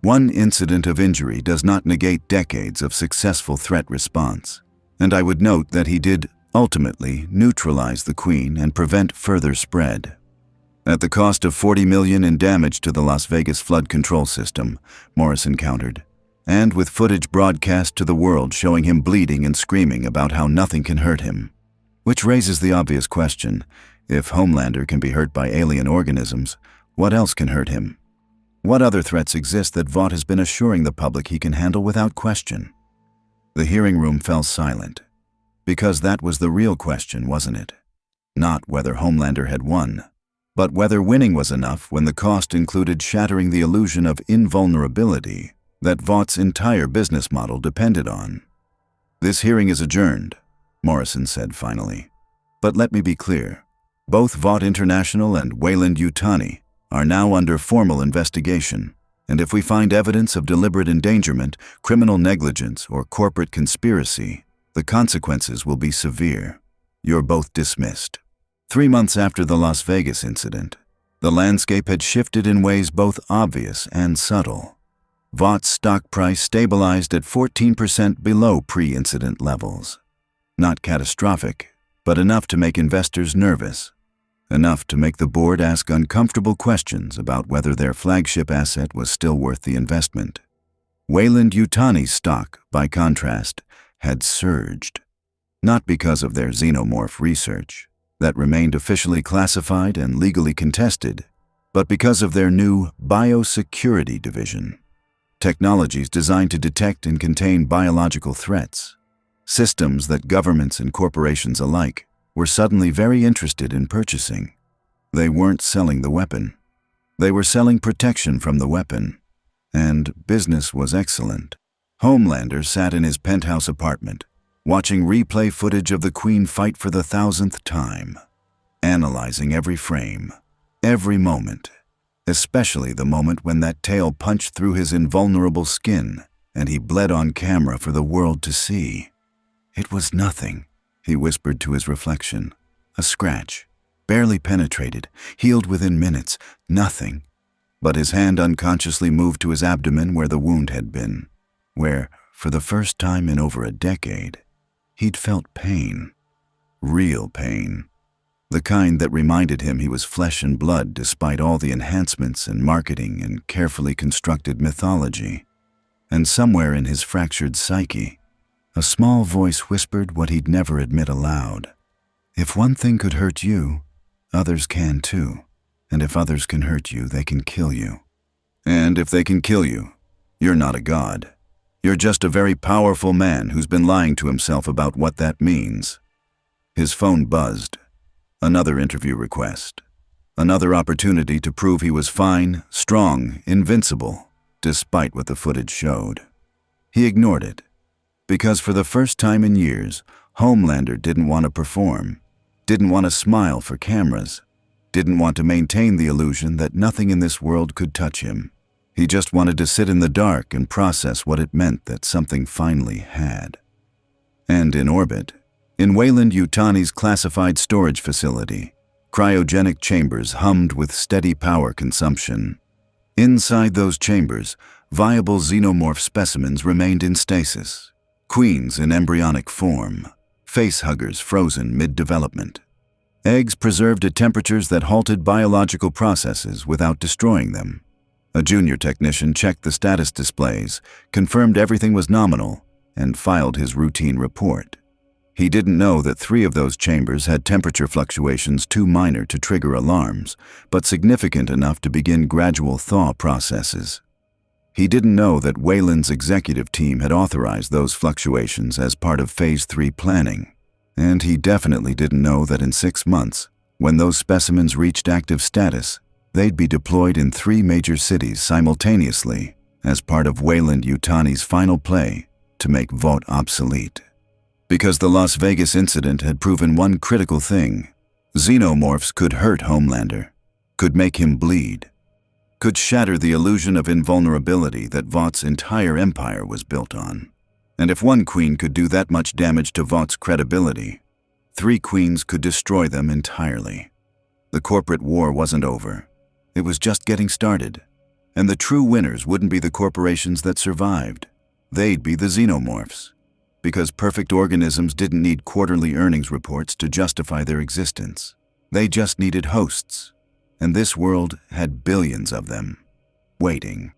One incident of injury does not negate decades of successful threat response, and I would note that he did ultimately neutralize the Queen and prevent further spread. At the cost of $40 million in damage to the Las Vegas flood control system," Morrison countered, "and with footage broadcast to the world showing him bleeding and screaming about how nothing can hurt him. Which raises the obvious question, if Homelander can be hurt by alien organisms, what else can hurt him? What other threats exist that Vaught has been assuring the public he can handle without question?" The hearing room fell silent. Because that was the real question, wasn't it? Not whether Homelander had won, but whether winning was enough when the cost included shattering the illusion of invulnerability that Vaught's entire business model depended on. "This hearing is adjourned," Morrison said finally. "But let me be clear. Both Vought International and Weyland-Yutani are now under formal investigation, and if we find evidence of deliberate endangerment, criminal negligence, or corporate conspiracy, the consequences will be severe. You're both dismissed." 3 months after the Las Vegas incident, the landscape had shifted in ways both obvious and subtle. Vaught's stock price stabilized at 14% below pre-incident levels. Not catastrophic, but enough to make investors nervous. Enough to make the board ask uncomfortable questions about whether their flagship asset was still worth the investment. Weyland-Yutani's stock, by contrast, had surged. Not because of their Xenomorph research, that remained officially classified and legally contested, but because of their new biosecurity division. Technologies designed to detect and contain biological threats. Systems that governments and corporations alike were suddenly very interested in purchasing. They weren't selling the weapon. They were selling protection from the weapon. And business was excellent. Homelander sat in his penthouse apartment, watching replay footage of the Queen fight for the 1,000th time, analyzing every frame, every moment, especially the moment when that tail punched through his invulnerable skin and he bled on camera for the world to see. "It was nothing," he whispered to his reflection. "A scratch, barely penetrated, healed within minutes, nothing." But his hand unconsciously moved to his abdomen where the wound had been, where, for the first time in over a decade, he'd felt pain. Real pain. The kind that reminded him he was flesh and blood despite all the enhancements and marketing and carefully constructed mythology. And somewhere in his fractured psyche, a small voice whispered what he'd never admit aloud. If one thing could hurt you, others can too. And if others can hurt you, they can kill you. And if they can kill you, you're not a god. You're just a very powerful man who's been lying to himself about what that means. His phone buzzed. Another interview request. Another opportunity to prove he was fine, strong, invincible, despite what the footage showed. He ignored it, because for the first time in years, Homelander didn't want to perform, didn't want to smile for cameras, didn't want to maintain the illusion that nothing in this world could touch him. He just wanted to sit in the dark and process what it meant that something finally had. And in orbit, in Weyland-Yutani's classified storage facility, cryogenic chambers hummed with steady power consumption. Inside those chambers, viable xenomorph specimens remained in stasis, queens in embryonic form, facehuggers frozen mid-development. Eggs preserved at temperatures that halted biological processes without destroying them. A junior technician checked the status displays, confirmed everything was nominal, and filed his routine report. He didn't know that 3 of those chambers had temperature fluctuations too minor to trigger alarms, but significant enough to begin gradual thaw processes. He didn't know that Weyland's executive team had authorized those fluctuations as part of Phase 3 planning. And he definitely didn't know that in 6 months, when those specimens reached active status, they'd be deployed in 3 major cities simultaneously as part of Weyland-Yutani's final play to make Vaught obsolete. Because the Las Vegas incident had proven one critical thing: xenomorphs could hurt Homelander, could make him bleed, could shatter the illusion of invulnerability that Vaught's entire empire was built on. And if one queen could do that much damage to Vaught's credibility, 3 queens could destroy them entirely. The corporate war wasn't over. It was just getting started. And the true winners wouldn't be the corporations that survived. They'd be the xenomorphs. Because perfect organisms didn't need quarterly earnings reports to justify their existence. They just needed hosts. And this world had billions of them, waiting.